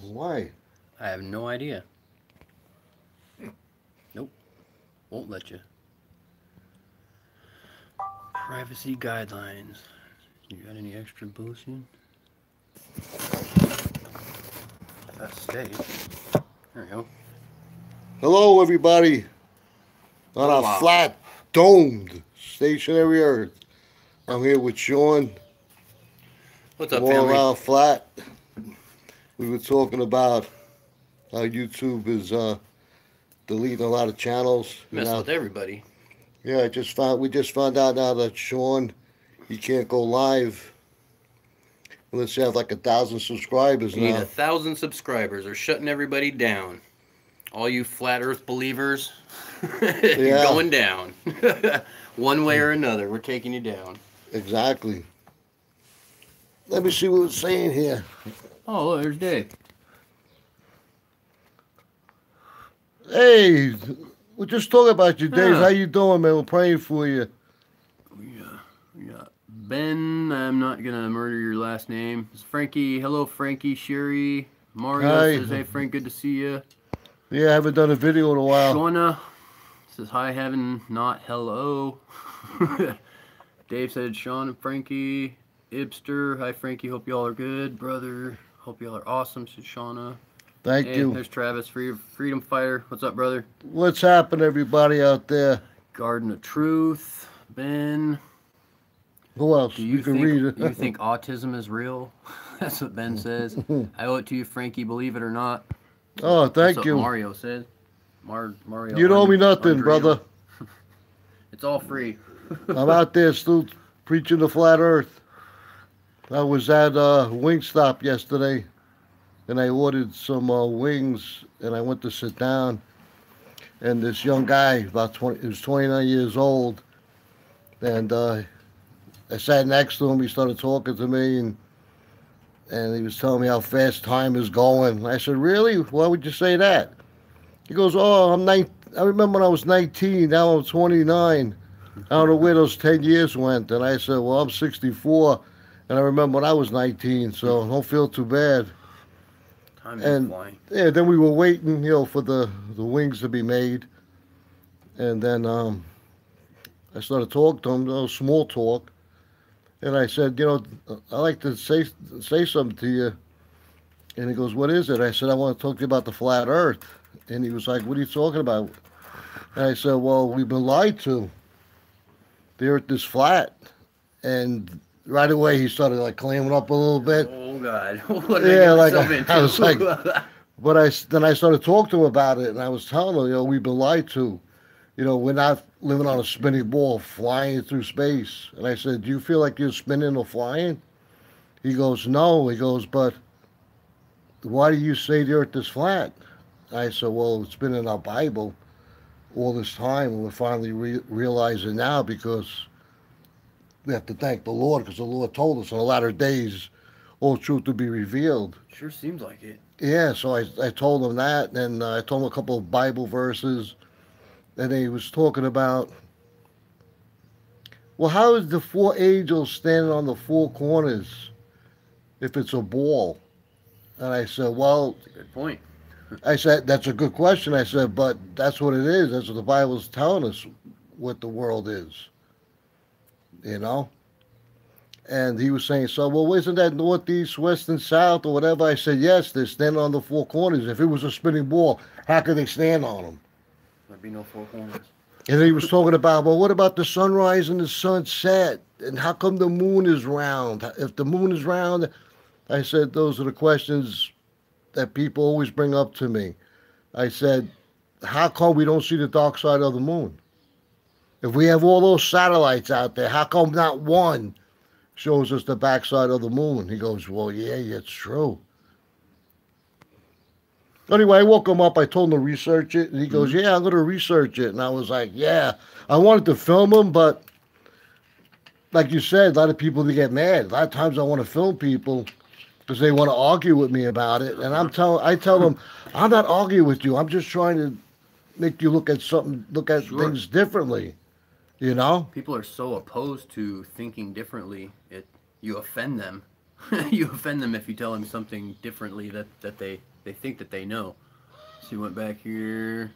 Why? I have no idea. Nope. Won't let you. Privacy guidelines. You got any extra boosting? That's state. There we go. Hello, everybody. On Oh, a wow. flat, domed, stationary Earth. I'm here with Sean What's from up, All family? Around Flat. We were talking about how YouTube is deleting a lot of channels. You Messing know, with everybody. yeah, we just found out now that Sean, he can't go live unless you have like 1,000 subscribers You need now. 1,000 subscribers or shutting everybody down. All you flat Earth believers, you're Yeah, going down. One way or another, we're taking you down. exactly. Let me see what it's saying here. Oh, look, there's Dave. Hey, we're just talking about you, Dave. How Yeah. you doing, man? We're praying for you. Yeah. Ben, I'm not gonna murder your last name. It's Frankie. Hello, Frankie. Sherry. Mario Hi. says, "Hey, Frank, good to see you." Yeah, I haven't done a video in a while. Shauna says, "Hi, heaven, not hello." Dave said, "Sean and Frankie." Ibster, hi, Frankie. Hope y'all are good, brother. Hope y'all are awesome. Said Shauna. Thank Hey, you. there's Travis, freedom fighter. What's up, brother? What's happening, everybody out there? Garden of Truth. Ben. Who else? Do You you can think read you it. think autism is real? That's what Ben says. I owe it to you, Frankie. Believe it or not. Oh, That's thank what you. Mario says. Mario. You don't owe me nothing, Andrea. brother. It's all free. I'm out there still preaching the flat earth. I was at Wingstop yesterday, and I ordered some wings, and I went to sit down, and this young guy, about 20, he was 29 years old, and I sat next to him. He started talking to me, and he was telling me how fast time is going. I said, "Really? Why would you say that?" He goes, "Oh, I remember when I was 19. Now I'm 29. I don't know where those 10 years went." And I said, "Well, I'm 64, and I remember when I was 19. So don't feel too bad." Time is And flying. yeah, then we were waiting, for the wings to be made, and then I started talking to him, small talk, and I said, "I like to say something to you." And he goes, "What is it?" I said, "I want to talk to you about the flat Earth." And he was like, "What are you talking about?" And I said, "Well, we've been lied to. The Earth is flat." And right away he started like clamming up a little bit. Oh God, what did I Yeah, get like myself I was like, into? but then I started talking to him about it, and I was telling him, we've been lied to. We're not living on a spinning ball flying through space. And I said, "Do you feel like you're spinning or flying?" He goes, "No." He goes, "But why do you say the Earth is flat?" I said, "Well, it's been in our Bible all this time, and we're finally realizing now because we have to thank the Lord because the Lord told us in the latter days all truth to be revealed." Sure seems like it. Yeah, so I told him that, and I told him a couple of Bible verses, and he was talking about, well, how is the four angels standing on the four corners if it's a ball? And I said, well, It's a good point. I said, that's a good question. I said, but that's what it is. That's what the Bible's telling us what the world is, you know? And he was saying, so, well, isn't that northeast, west, and south, or whatever? I said, yes, they're standing on the four corners. If it was a spinning ball, how could they stand on them? There'd be no four corners. And he was talking about, well, what about the sunrise and the sunset? And how come the moon is round? If the moon is round, I said, those are the questions that people always bring up to me. I said, how come we don't see the dark side of the moon? If we have all those satellites out there, how come not one shows us the backside of the moon? He goes, well, yeah, it's true. Anyway, I woke him up. I told him to research it. And he goes, yeah, I'm going to research it. And I was like, yeah. I wanted to film him, but like you said, a lot of people, they get mad. A lot of times I want to film people because they want to argue with me about it. And I tell them, I'm not arguing with you. I'm just trying to make you look at Sure. things differently, you know? People are so opposed to thinking differently. You offend them. You offend them if you tell them something differently that they think that they know. So you went back here.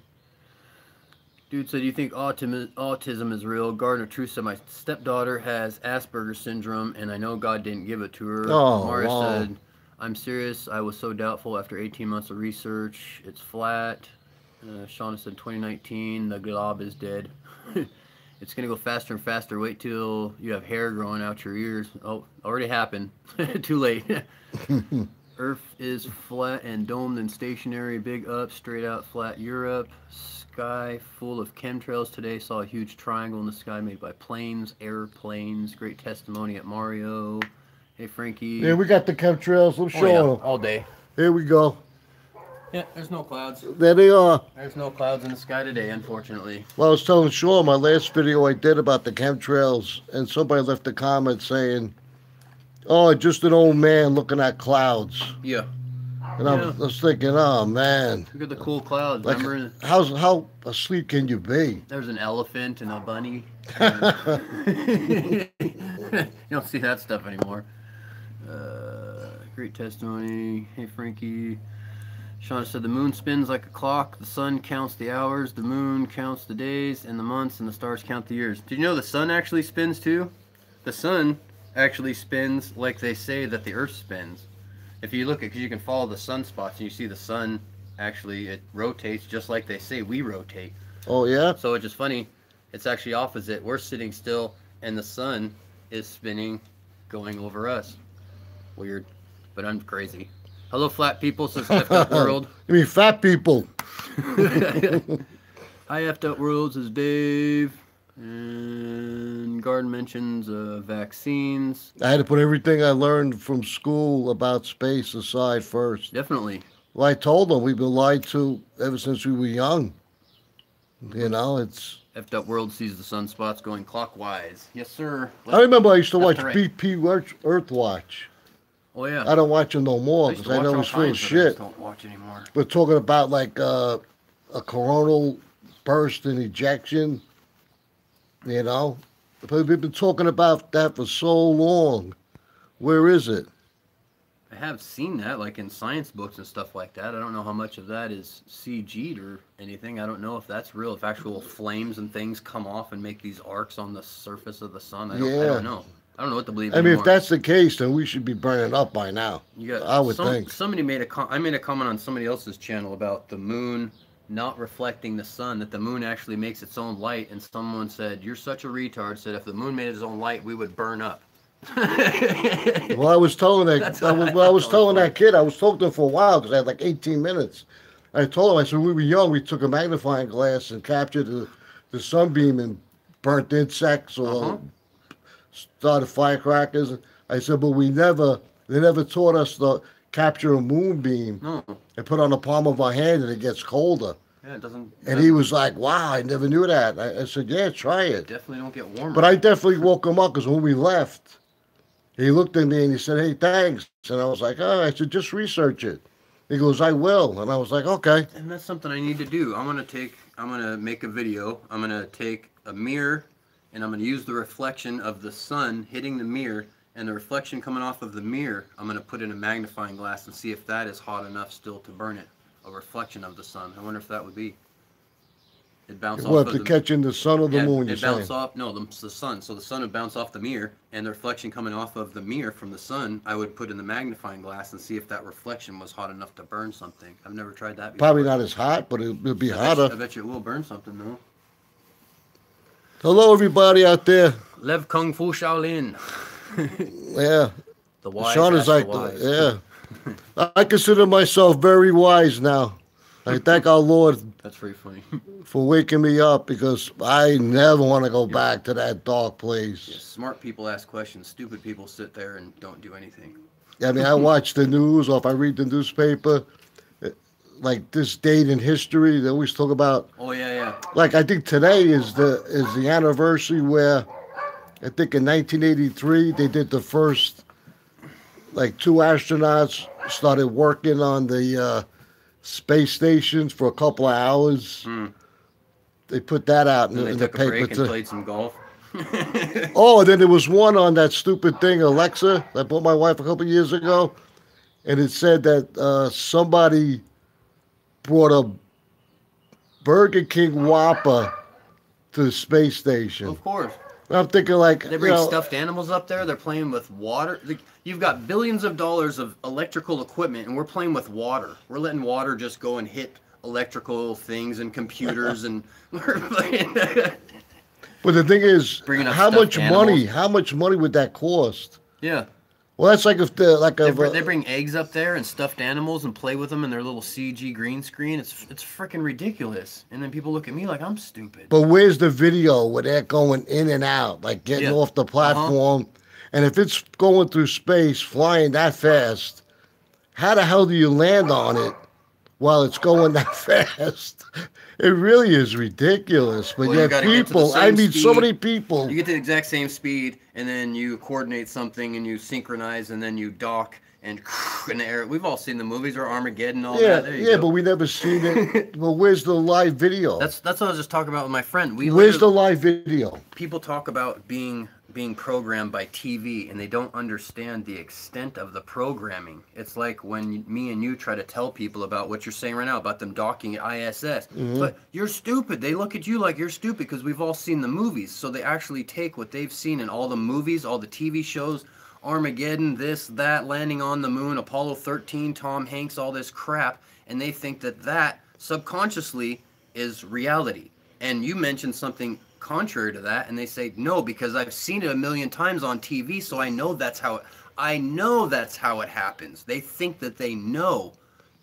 Dude said, "You think autism is real?" Gardner True said, "My stepdaughter has Asperger's syndrome, and I know God didn't give it to her." Oh, Mara wow. said, "I'm serious. I was so doubtful after 18 months of research. It's flat." Shauna said, "2019, the glob is dead." It's going to go faster and faster. Wait till you have hair growing out your ears. Oh, already happened. Too late. Earth is flat and domed and stationary. Big up, straight out, flat Europe. Sky full of chemtrails today. Saw a huge triangle in the sky made by planes, airplanes. Great testimony at Mario. Hey, Frankie. Yeah, we got the chemtrails. I'm Oh, showing yeah, them. all day. Here we go. Yeah, there's no clouds. There they are. There's no clouds in the sky today, unfortunately. Well, I was telling Sean my last video I did about the chemtrails, and somebody left a comment saying, "Oh, just an old man looking at clouds." Yeah. And I was thinking, oh man, Look at the cool clouds. like, Remember, how asleep can you be? there's an elephant and a bunny. You don't see that stuff anymore. Great testimony. Hey, Frankie. Shauna said the moon spins like a clock. The sun counts the hours. The moon counts the days and the months, and the stars count the years. Did you know the sun actually spins too? The sun actually spins like they say that the earth spins. If you look at, because you can follow the sunspots and you see the sun actually, it rotates just like they say we rotate. Oh yeah? So it's just funny. It's actually opposite. We're sitting still and the sun is spinning going over us. Weird, but I'm crazy. Hello, flat people, says Effed Up World. You mean fat people? Hi, Effed Up World, says Dave. And Garden mentions vaccines. I had to put everything I learned from school about space aside first. Definitely. Well, I told them we've been lied to ever since we were young. You know, it's... Effed Up World sees the sunspots going clockwise. Yes, sir. I remember I used to watch Left to right. BP Earthwatch. Oh, yeah. I don't watch them no more used to because I watch know all it's full of kinds, but I just shit. don't watch anymore. We're talking about like a coronal burst and ejection. You know, but we've been talking about that for so long. Where is it? I have seen that, like in science books and stuff like that. I don't know how much of that is CG'd or anything. I don't know if that's real, if actual flames and things come off and make these arcs on the surface of the sun. I don't know. I don't know what to believe I mean, anymore. if that's the case, then we should be burning up by now. You got, I would think. Somebody made I made a comment on somebody else's channel about the moon not reflecting the sun, that the moon actually makes its own light, and someone said, "You're such a retard," said if the moon made its own light, we would burn up. Well, I was telling that that kid, I was talking to him for a while because I had like 18 minutes. I told him, I said, when we were young, we took a magnifying glass and captured the sunbeam and burnt insects or started firecrackers. I said, but they never taught us to capture a moonbeam and put on the palm of our hand and it gets colder. Yeah, it doesn't. And he was like, wow, I never knew that. I said, yeah, try it. Definitely don't get warmer. But I definitely woke him up because when we left, he looked at me and he said, hey, thanks. And I was like, oh, I said, just research it. He goes, I will. And I was like, okay. And that's something I need to do. I'm going to make a video. I'm going to take a mirror and I'm going to use the reflection of the sun hitting the mirror and the reflection coming off of the mirror. I'm going to put in a magnifying glass and see if that is hot enough still to burn it. A reflection of the sun. I wonder if that would be. It bounced What, off to of catch in the sun or the moon, you're it bounced saying? off, no, the sun. So the sun would bounce off the mirror, and the reflection coming off of the mirror from the sun, I would put in the magnifying glass and see if that reflection was hot enough to burn something. I've never tried that before. Probably not as hot, but it'll be hotter. I bet you it will burn something, though. Hello, everybody out there. Lev Kung Fu Shaolin. Yeah. The wise Sean is like, the wise. yeah. I consider myself very wise now. I thank our Lord That's pretty funny. for waking me up because I never want to go back to that dark place. Yeah, smart people ask questions. Stupid people sit there and don't do anything. I mean, I watch the news or if I read the newspaper, like this date in history, they always talk about. Oh, yeah. Like I think today is the anniversary where I think in 1983 they did the first, like 2 astronauts started working on the space stations for a couple of hours. They put that out in And they the took a paper break and too. played some golf. Oh, and then there was one on that stupid thing, Alexa. I bought my wife a couple years ago, and it said that somebody brought a Burger King Whopper to the space station. Of course. And I'm thinking like, They bring stuffed animals up there. They're playing with water. You've got billions of dollars of electrical equipment, and we're playing with water. We're letting water just go and hit electrical things and computers, and we're playing. But the thing is, Bringing up how stuffed much animals. money? How much money would that cost? Yeah. Well, that's like if the They bring eggs up there and stuffed animals and play with them in their little CG green screen. It's freaking ridiculous. And then people look at me like I'm stupid. But where's the video where they're going in and out, like getting Yeah. off the platform? And if it's going through space, flying that fast, how the hell do you land on it while it's going that fast? It really is ridiculous. But Well, you yet gotta get to the people, I same meet so speed. many people. You get to the exact same speed, and then you coordinate something, and you synchronize, and then you dock and in the air. We've all seen the movies or Armageddon, all Yeah, that. There you yeah, go. but we never seen it. Well, where's the live video? That's what I was just talking about with my friend. Where's the live video? People talk about being programmed by TV, and they don't understand the extent of the programming. It's like when me and you try to tell people about what you're saying right now about them docking at ISS. But you're stupid. They look at you like you're stupid because we've all seen the movies. So they actually take what they've seen in all the movies, all the TV shows, Armageddon, this, that, landing on the moon, Apollo 13, Tom Hanks, all this crap, and they think that subconsciously is reality. And you mentioned something contrary to that, and they say no because I've seen it a million times on TV, so I know that's how it happens. They think that they know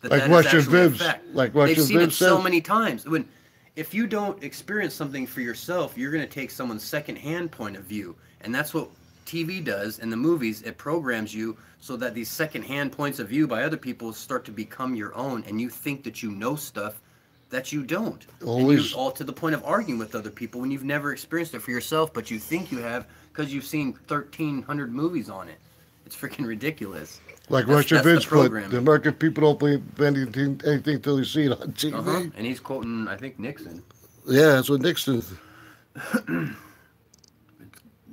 that Like that Russian is actually a Vibs, fact. like They've Russian seen it Vibs so said. many times. If you don't experience something for yourself, you're going to take someone's secondhand point of view, and that's what TV does in the movies. It programs you so that these secondhand points of view by other people start to become your own, and you think that you know stuff that you don't. Always. And you, all to the point of arguing with other people when you've never experienced it for yourself, but you think you have because you've seen 1,300 movies on it. It's freaking ridiculous. Like That's- Russian that's the Vince put, programming. the American people don't believe anything till they see it on TV. And he's quoting, I think, Nixon. Yeah, that's what Nixon.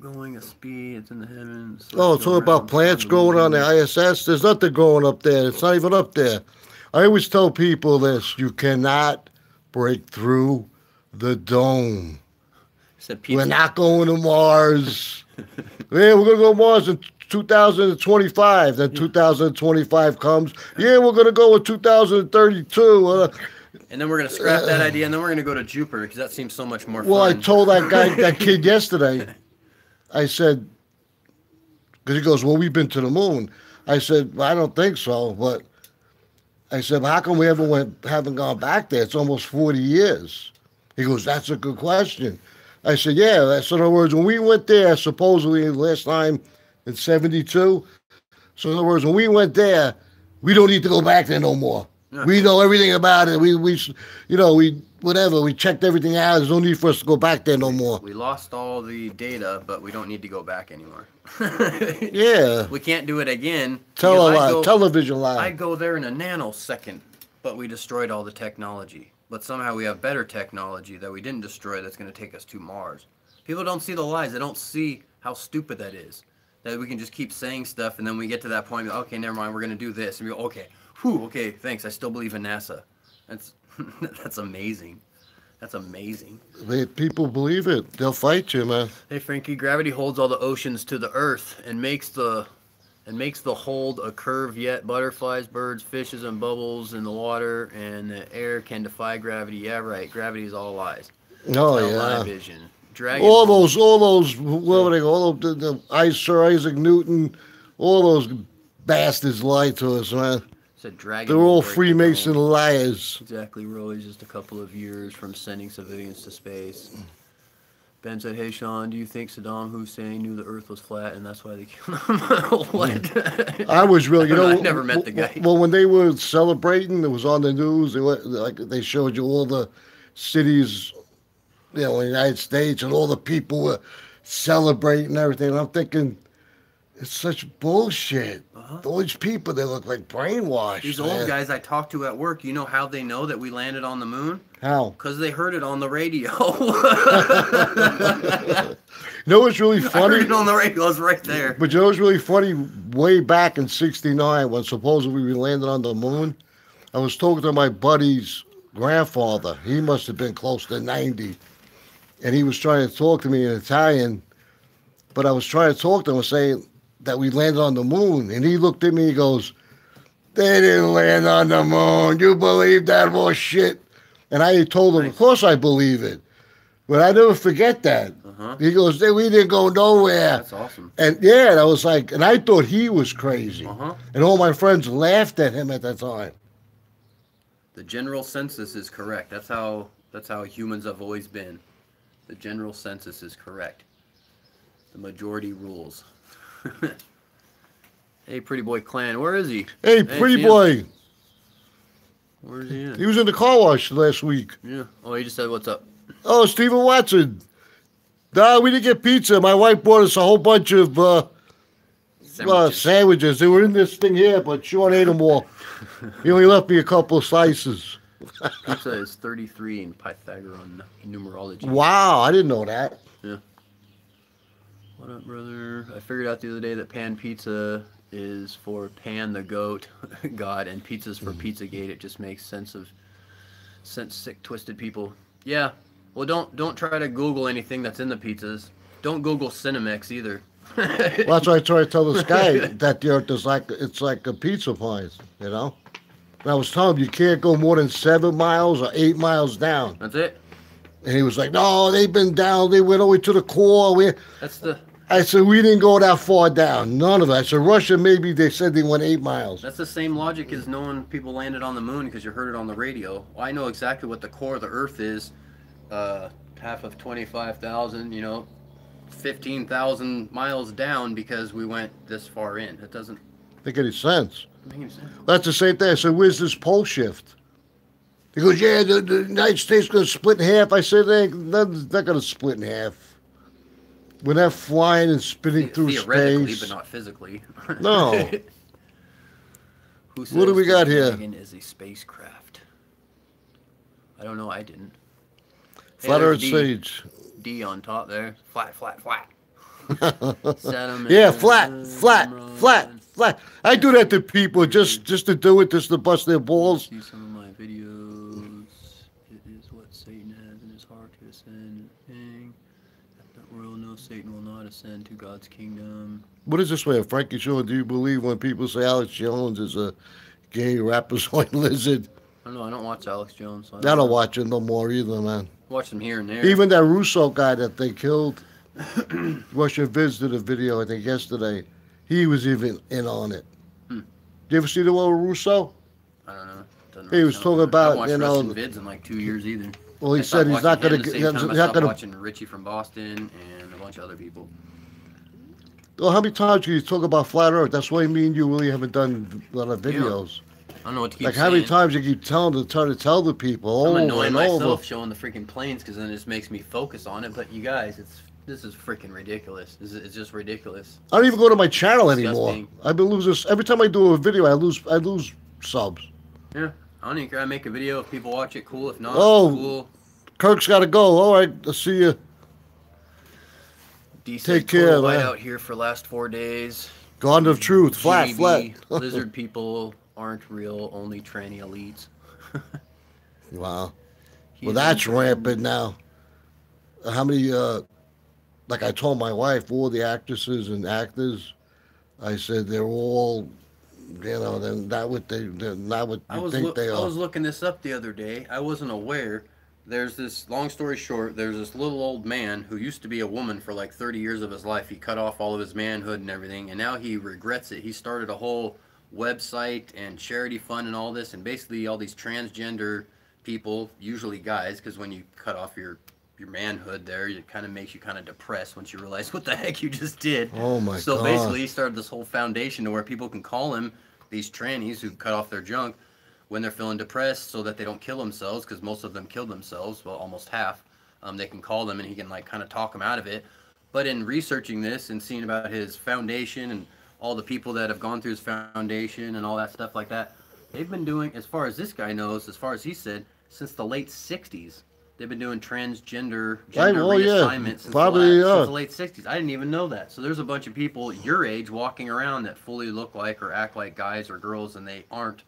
Going at speed, it's in the heavens. Oh, it's all about plants growing on the ISS. There's nothing growing up there. It's not even up there. I always tell people this: you cannot break through the dome. Said We're pizza. not going to Mars. Yeah, we're gonna go to Mars in 2025. Then 2025 comes. Yeah, we're gonna go in 2032. And then we're going to scrap that idea, and then we're going to go to Jupiter because that seems so much more Well, I fun. told that guy, that kid yesterday, I said, because he goes, well, we've been to the moon. I said, well, I don't think so. But I said, how come we haven't gone back there? It's almost 40 years. He goes, that's a good question. I said, yeah. That's in other words, when we went there, supposedly last time in 72. So in other words, when we went there, we don't need to go back there no more. We know everything about it. We checked everything out. There's no need for us to go back there no more. We lost all the data, but we don't need to go back anymore. Yeah. We can't do it again. because Television lie. I'd go there in a nanosecond, but we destroyed all the technology. But somehow we have better technology that we didn't destroy that's going to take us to Mars. People don't see the lies. They don't see how stupid that is. That we can just keep saying stuff, and then we get to that point, okay, never mind, we're going to do this. And we go, okay, okay, thanks, I still believe in NASA. That's amazing. That's amazing. People believe it. They'll fight you, man. Hey Frankie, gravity holds all the oceans to the earth and makes the hold a curve, yet butterflies, birds, fishes, and bubbles in the water and the air can defy gravity. Yeah, right. Gravity is all lies. Oh, Tell my yeah. vision. Dragon. All those, what were they? All the Sir Isaac Newton, all those bastards lied to us, man. Said dragon. They're will all break the Freemason dome. liars. Exactly. We're always just a couple of years from sending civilians to space. Ben said, "Hey Sean, do you think Saddam Hussein knew the Earth was flat and that's why they killed him?" What? I was really, I never met the guy. Well, when they were celebrating, it was on the news. They showed you all the cities, in the United States, and all the people were celebrating and everything. And I'm thinking, It's such bullshit. Uh-huh. Those people, they look like brainwashed. These man. old guys I talked to at work, you know how they know that we landed on the moon? How? Because they heard it on the radio. You know what's really I heard funny? it on the radio. It was right there. But you know what's really funny? Way back in '69, when supposedly we landed on the moon, I was talking to my buddy's grandfather. He must have been close to 90. And he was trying to talk to me in Italian. But I was trying to talk to him, saying that we landed on the moon. And he looked at me, he goes, "They didn't land on the moon. You believe that bullshit?" And I told him, Nice. of course I believe it. But I never forget that. Uh-huh. He goes, "We didn't go nowhere." That's awesome. And yeah, and I was like, and I thought he was crazy. Uh-huh. And all my friends laughed at him at that time. The general census is correct. That's how humans have always been. The general census is correct. The majority rules. Hey, Pretty Boy Clan, where is he? Hey, I pretty see him. boy. Where's he at? He was in the car wash last week. Yeah. Oh, he just said, "What's up?" Oh, Stephen Watson. Nah, we didn't get pizza. My wife bought us a whole bunch of sandwiches. They were in this thing here, but Sean ate them all. He only left me a couple of slices. Pizza is 33 in Pythagorean numerology. Wow, I didn't know that. What up, brother? I figured out the other day that Pan Pizza is for Pan the goat god, and pizza's for Pizzagate. It just makes sense, sick, twisted people. Yeah. Well, don't try to Google anything that's in the pizzas. Don't Google Cinemex either. Well, that's why I try to tell this guy that the earth is it's like a pizza place, you know? And I was telling him you can't go more than 7 miles or 8 miles down. That's it. And he was like, "No, they've been down. They went all the way to the core." I said, "We didn't go that far down. None of it." I said, "Russia, maybe they said they went 8 miles." That's the same logic as knowing people landed on the moon because you heard it on the radio. Well, I know exactly what the core of the Earth is. Half of 25,000, 15,000 miles down because we went this far in. It doesn't Make any sense? make any sense. That's the same thing. I said, "Where's this pole shift?" He goes, "Yeah, the United States going to split in half." I said, "They're not going to split in half. We're not flying and spinning through Theoretically, space." but not physically. No. Who What do we says got the here? dragon is a spacecraft? I don't know. I didn't. Hey, Flat there's Earth D. Sage. D on top there. Flat. Yeah, flat. I do that to people just to do it, just to bust their balls. See some of my videos. It is what Satan has in his heart to ascend. Thing. The world knows Satan will not ascend to God's kingdom. What is this way, Frankie Shaw? Do you believe when people say Alex Jones is a gay rapazoid lizard? I don't know. I don't watch Alex Jones. So I don't watch it no more either, man. Watch them here and there. Even that Russo guy that they killed, Russia visited a video, I think, yesterday. He was even in on it. Hmm. You ever see the one with Russo? I don't know. Doesn't He really was sound talking like it. I about, haven't watched you know, wrestling vids in like 2 years either. Well, he I said stopped he's not watching going him the to. same time I He's not stopped going to. watching Richie from Boston and a bunch of other people. Well, how many times can you talk about flat Earth? That's why me and you really haven't done a lot of videos. I don't know what to keep Like saying. how many times you keep trying to tell the people I'm over annoying and myself over. showing the freaking planes because then it just makes me focus on it. But you guys, this is freaking ridiculous. It's just ridiculous. I don't even go to my channel anymore. Disgusting. I've been losing. Every time I do a video, I lose subs. Yeah, I don't even care. I make a video. If people watch it, cool. If not, Oh. cool. Kirk's got to go. All right, I'll see you. Decent Take care, white man. out here for last 4 days. Garden of Truth, flat. Lizard people aren't real. Only tranny elites. Wow. He's Well, that's in- rampant now. How many? Like I told my wife, all the actresses and actors, I said they're all, they're not what they're not what you think they I are. was looking this up the other day. I wasn't aware. There's this, long story short, there's this little old man who used to be a woman for like 30 years of his life. He cut off all of his manhood and everything, and now he regrets it. He started a whole website and charity fund and all this, and basically all these transgender people, usually guys, because when you cut off your manhood there, it kind of makes you kind of depressed once you realize what the heck you just did. Oh my So God. basically he started this whole foundation to where people can call him, these trannies who cut off their junk, when they're feeling depressed so that they don't kill themselves, because most of them killed themselves, well, almost half. They can call them and he can like kind of talk them out of it. But in researching this and seeing about his foundation and all the people that have gone through his foundation and all that stuff like that, they've been doing, as far as this guy knows, as far as he said, since the late 60s. They've been doing gender reassignment since, probably, since the late 60s. I didn't even know that. So there's a bunch of people your age walking around that fully look like or act like guys or girls, and they aren't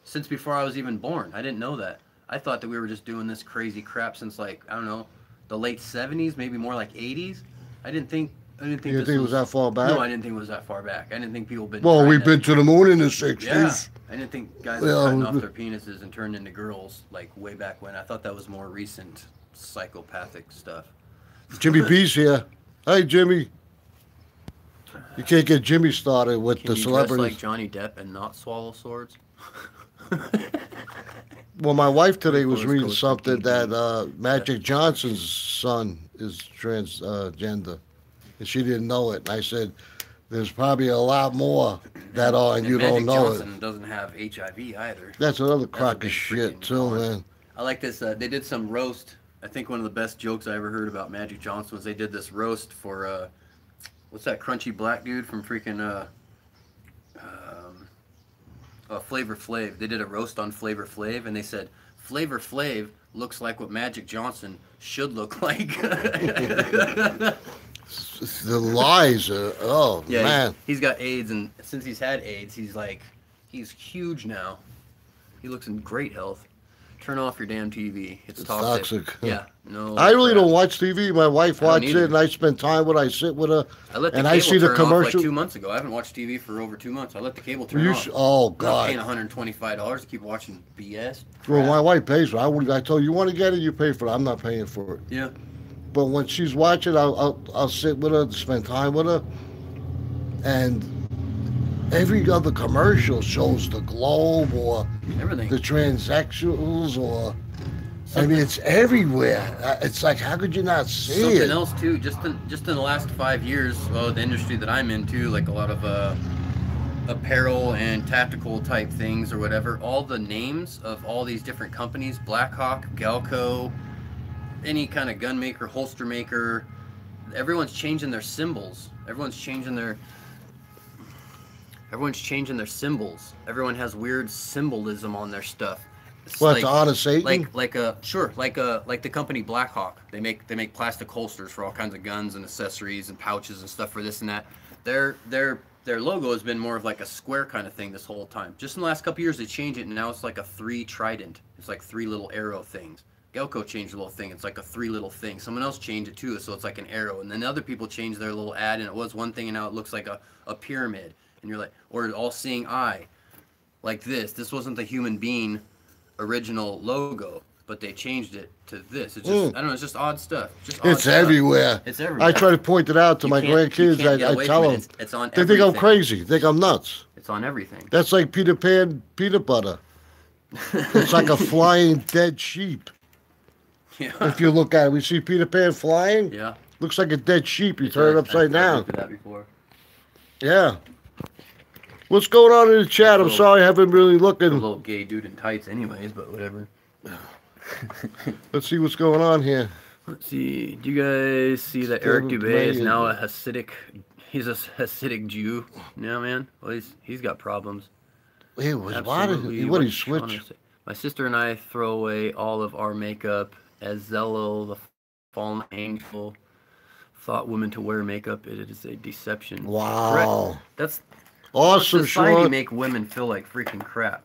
since before I was even born. I didn't know that. I thought that we were just doing this crazy crap since, like, I don't know, the late 70s, maybe more like 80s. I didn't think you didn't think it was that far back? No, I didn't think it was that far back. I didn't think people been. Well, we've been to the moon in the 60s. Yeah, I didn't think guys were cutting off their penises and turned into girls like way back when. I thought that was more recent psychopathic stuff. Jimmy B's here. Hi, Jimmy. You can't get Jimmy started with the celebrities. Dress like Johnny Depp and not swallow swords? Well, my wife today was reading something that Magic Johnson's son is transgender, and she didn't know it. And I said, "There's probably a lot more that are, and you don't know it." Magic Johnson doesn't have HIV either. That's another crock of shit too, man. I like this. They did some roast. I think one of the best jokes I ever heard about Magic Johnson was they did this roast for what's that crunchy black dude from freaking Flavor Flav. They did a roast on Flavor Flav, and they said Flavor Flav looks like what Magic Johnson should look like. The lies are, oh yeah, man. He's got AIDS, and since he's had AIDS, he's huge now. He looks in great health. Turn off your damn TV. It's toxic. Yeah, no. I really don't watch TV. My wife watches it, and I spend time with her. I sit with her, and I see the commercial. Like 2 months ago, I haven't watched TV for over 2 months. I let the cable turn off. Oh God! I'm not paying $125 to keep watching BS. Well, my wife pays for it. I told you want to get it, you pay for it. I'm not paying for it. Yeah. But when she's watching, I'll sit with her, spend time with her, and every other commercial shows the globe or everything, the transsexuals, or I mean, it's everywhere. It's like, how could you not see something it? else too? Just in the last 5 years, well, the industry that I'm into, like a lot of apparel and tactical type things or whatever. All the names of all these different companies: Blackhawk, Galco, any kind of gun maker, holster maker. Everyone's changing their symbols. Everyone's changing their symbols. Everyone has weird symbolism on their stuff. It's what, the Art of Satan? Like the company Blackhawk. They make plastic holsters for all kinds of guns and accessories and pouches and stuff for this and that. Their logo has been more of like a square kind of thing this whole time. Just in the last couple years they changed it, and now it's like a 3 trident. It's like 3 little arrow things. Galco changed the little thing. It's like a 3 little thing. Someone else changed it too, so it's like an arrow. And then other people changed their little ad, and it was one thing, and now it looks like a pyramid. And you're like, or an all-seeing eye, like this. This wasn't the human being original logo, but they changed it to this. It's just, I don't know, it's just odd stuff. It's everywhere. It's everywhere. I try to point it out to my grandkids. I tell them. It's on they think I'm crazy. They think I'm nuts. It's on everything. That's like Peter Pan peanut butter. It's like a flying dead sheep. Yeah. If you look at it, we see Peter Pan flying. Yeah. Looks like a dead sheep. You turn it upside down. I've looked at that before. Yeah. What's going on in the chat? I'm sorry, I haven't really looked. A little gay dude in tights anyways, but whatever. Let's see what's going on here. Let's see. Do you guys see that Eric Dubé is now a Hasidic? He's a Hasidic Jew now, man. Well, he's got problems. Hey, what he switched? My sister and I throw away all of our makeup as Zello, the fallen angel, thought women to wear makeup. It is a deception. Wow. Correct. That's awesome. Society make women feel like freaking crap.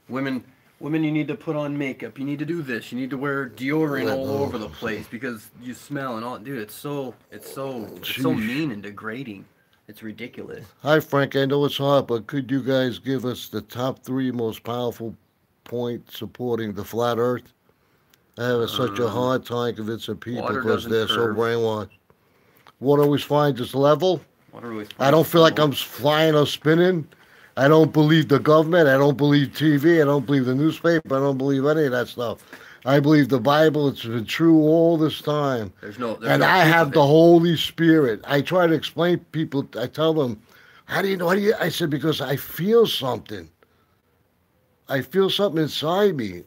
Women, you need to put on makeup. You need to do this. You need to wear deodorant all over the place because you smell and all. Dude, it's so mean and degrading. It's ridiculous. Hi, Frank. I know it's hard, but could you guys give us the top 3 most powerful points supporting the flat Earth? I have such a hard time convincing people because they're so brainwashed. Water always finds its level. I don't feel like I'm flying or spinning. I don't believe the government. I don't believe TV. I don't believe the newspaper. I don't believe any of that stuff. I believe the Bible. It's been true all this time. And I have the Holy Spirit. I try to explain to people. I tell them, how do you know? I said, because I feel something. I feel something inside me,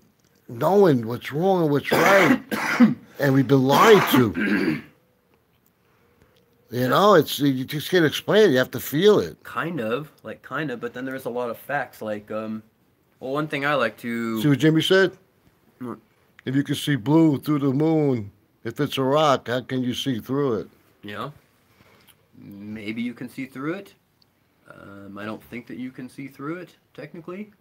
knowing what's wrong and what's right. And we've been lied to. You know, you just can't explain it. You have to feel it. Kind of, but then there's a lot of facts. Well, one thing I like to. See what Jimmy said? What? If you can see blue through the moon, if it's a rock, how can you see through it? Yeah. Maybe you can see through it. I don't think that you can see through it technically,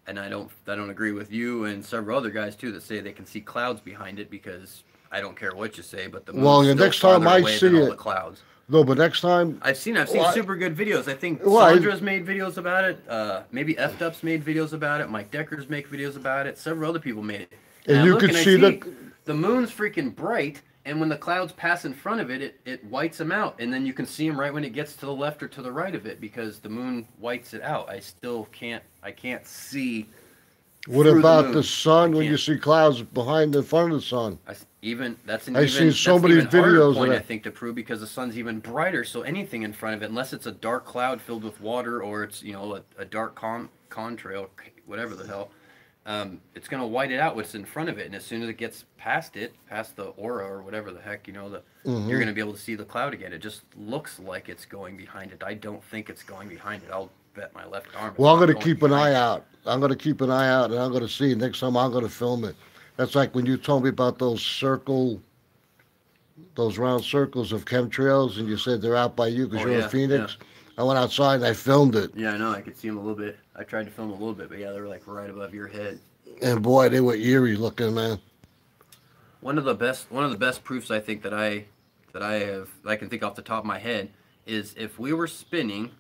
and I don't agree with you and several other guys too that say they can see clouds behind it, because I don't care what you say, but the moon's the still next time farther I away see than all it, the clouds. No, but next time I've seen super good videos. I think Well, I- Sandra's made videos about it. Maybe F'd Up's made videos about it. Mike Decker's make videos about it. Several other people made it. And I you look can and I see the moon's freaking bright, and when the clouds pass in front of it, it whites them out, and then you can see them right when it gets to the left or to the right of it, because the moon whites it out. I still can't see. what through about moon. the sun I when you can't. see clouds behind in front of the sun? I've seen so many videos point, of I that. think, to prove, because the sun's even brighter, so anything in front of it, unless it's a dark cloud filled with water, or it's a dark contrail, whatever the hell, it's gonna white it out what's in front of it, and as soon as it gets past the aura or whatever the heck, you're gonna be able to see the cloud again. It just looks like it's going behind it. I don't think it's going behind it. I'll bet my left arm. Well, I'm going to keep an eye out. I'm going to keep an eye out, and I'm going to see. Next time I'm going to film it. That's like when you told me about those round circles of chemtrails, and you said they're out by you because you're in Phoenix. Yeah. I went outside and I filmed it. Yeah, I know. I could see them a little bit. I tried to film a little bit, but yeah, they were like right above your head. And boy, they were eerie looking, man. One of the best proofs I think that I can think off the top of my head is if we were spinning.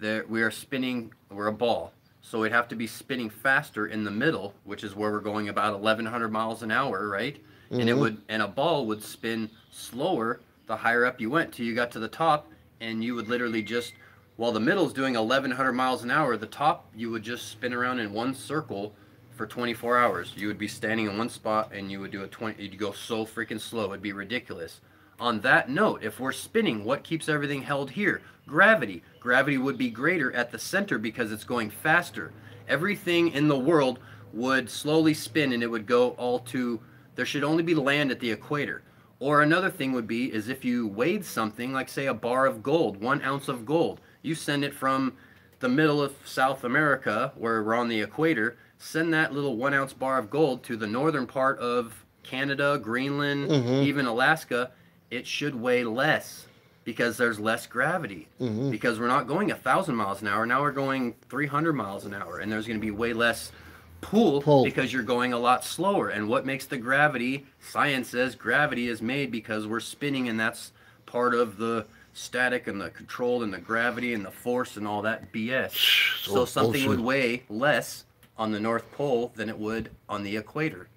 We're a ball, so we'd have to be spinning faster in the middle, which is where we're going about 1,100 miles an hour, right? Mm-hmm. And a ball would spin slower the higher up you went till you got to the top, and you would literally just, while the middle's doing 1,100 miles an hour, the top you would just spin around in one circle for 24 hours. You would be standing in one spot, and you would do you'd go so freaking slow, it'd be ridiculous. On that note, if we're spinning, what keeps everything held here? Gravity. Gravity would be greater at the center because it's going faster. Everything in the world would slowly spin, and it would go all to, there should only be land at the equator. Or another thing would be is if you weighed something, like say a bar of gold, 1 ounce of gold, you send it from the middle of South America, where we're on the equator, send that little 1 ounce bar of gold to the northern part of Canada, Greenland, even Alaska, it should weigh less, because there's less gravity. Because we're not going 1,000 miles an hour. Now we're going 300 miles an hour, and there's going to be way less pull because you're going a lot slower. And what makes the gravity? Science says gravity is made because we're spinning, and that's part of the static and the control and the gravity and the force and all that BS. So something would weigh less on the North Pole than it would on the equator.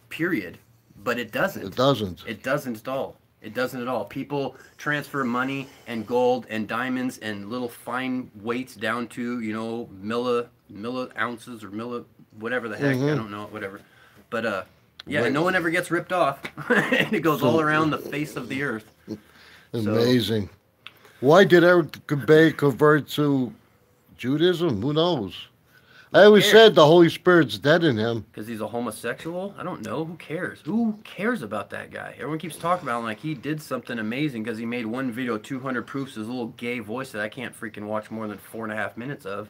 Period. But it doesn't. It doesn't. It doesn't at all. It doesn't at all. People transfer money and gold and diamonds and little fine weights down to, milli ounces or whatever the heck. I don't know, whatever. But yeah, no one ever gets ripped off. And it goes all around the face of the earth. Amazing. Why did Eric Bay convert to Judaism? Who knows? I always said the Holy Spirit's dead in him. Because he's a homosexual? I don't know. Who cares? Who cares about that guy? Everyone keeps talking about him like he did something amazing because he made one video, 200 proofs, his little gay voice that I can't freaking watch more than 4.5 minutes of.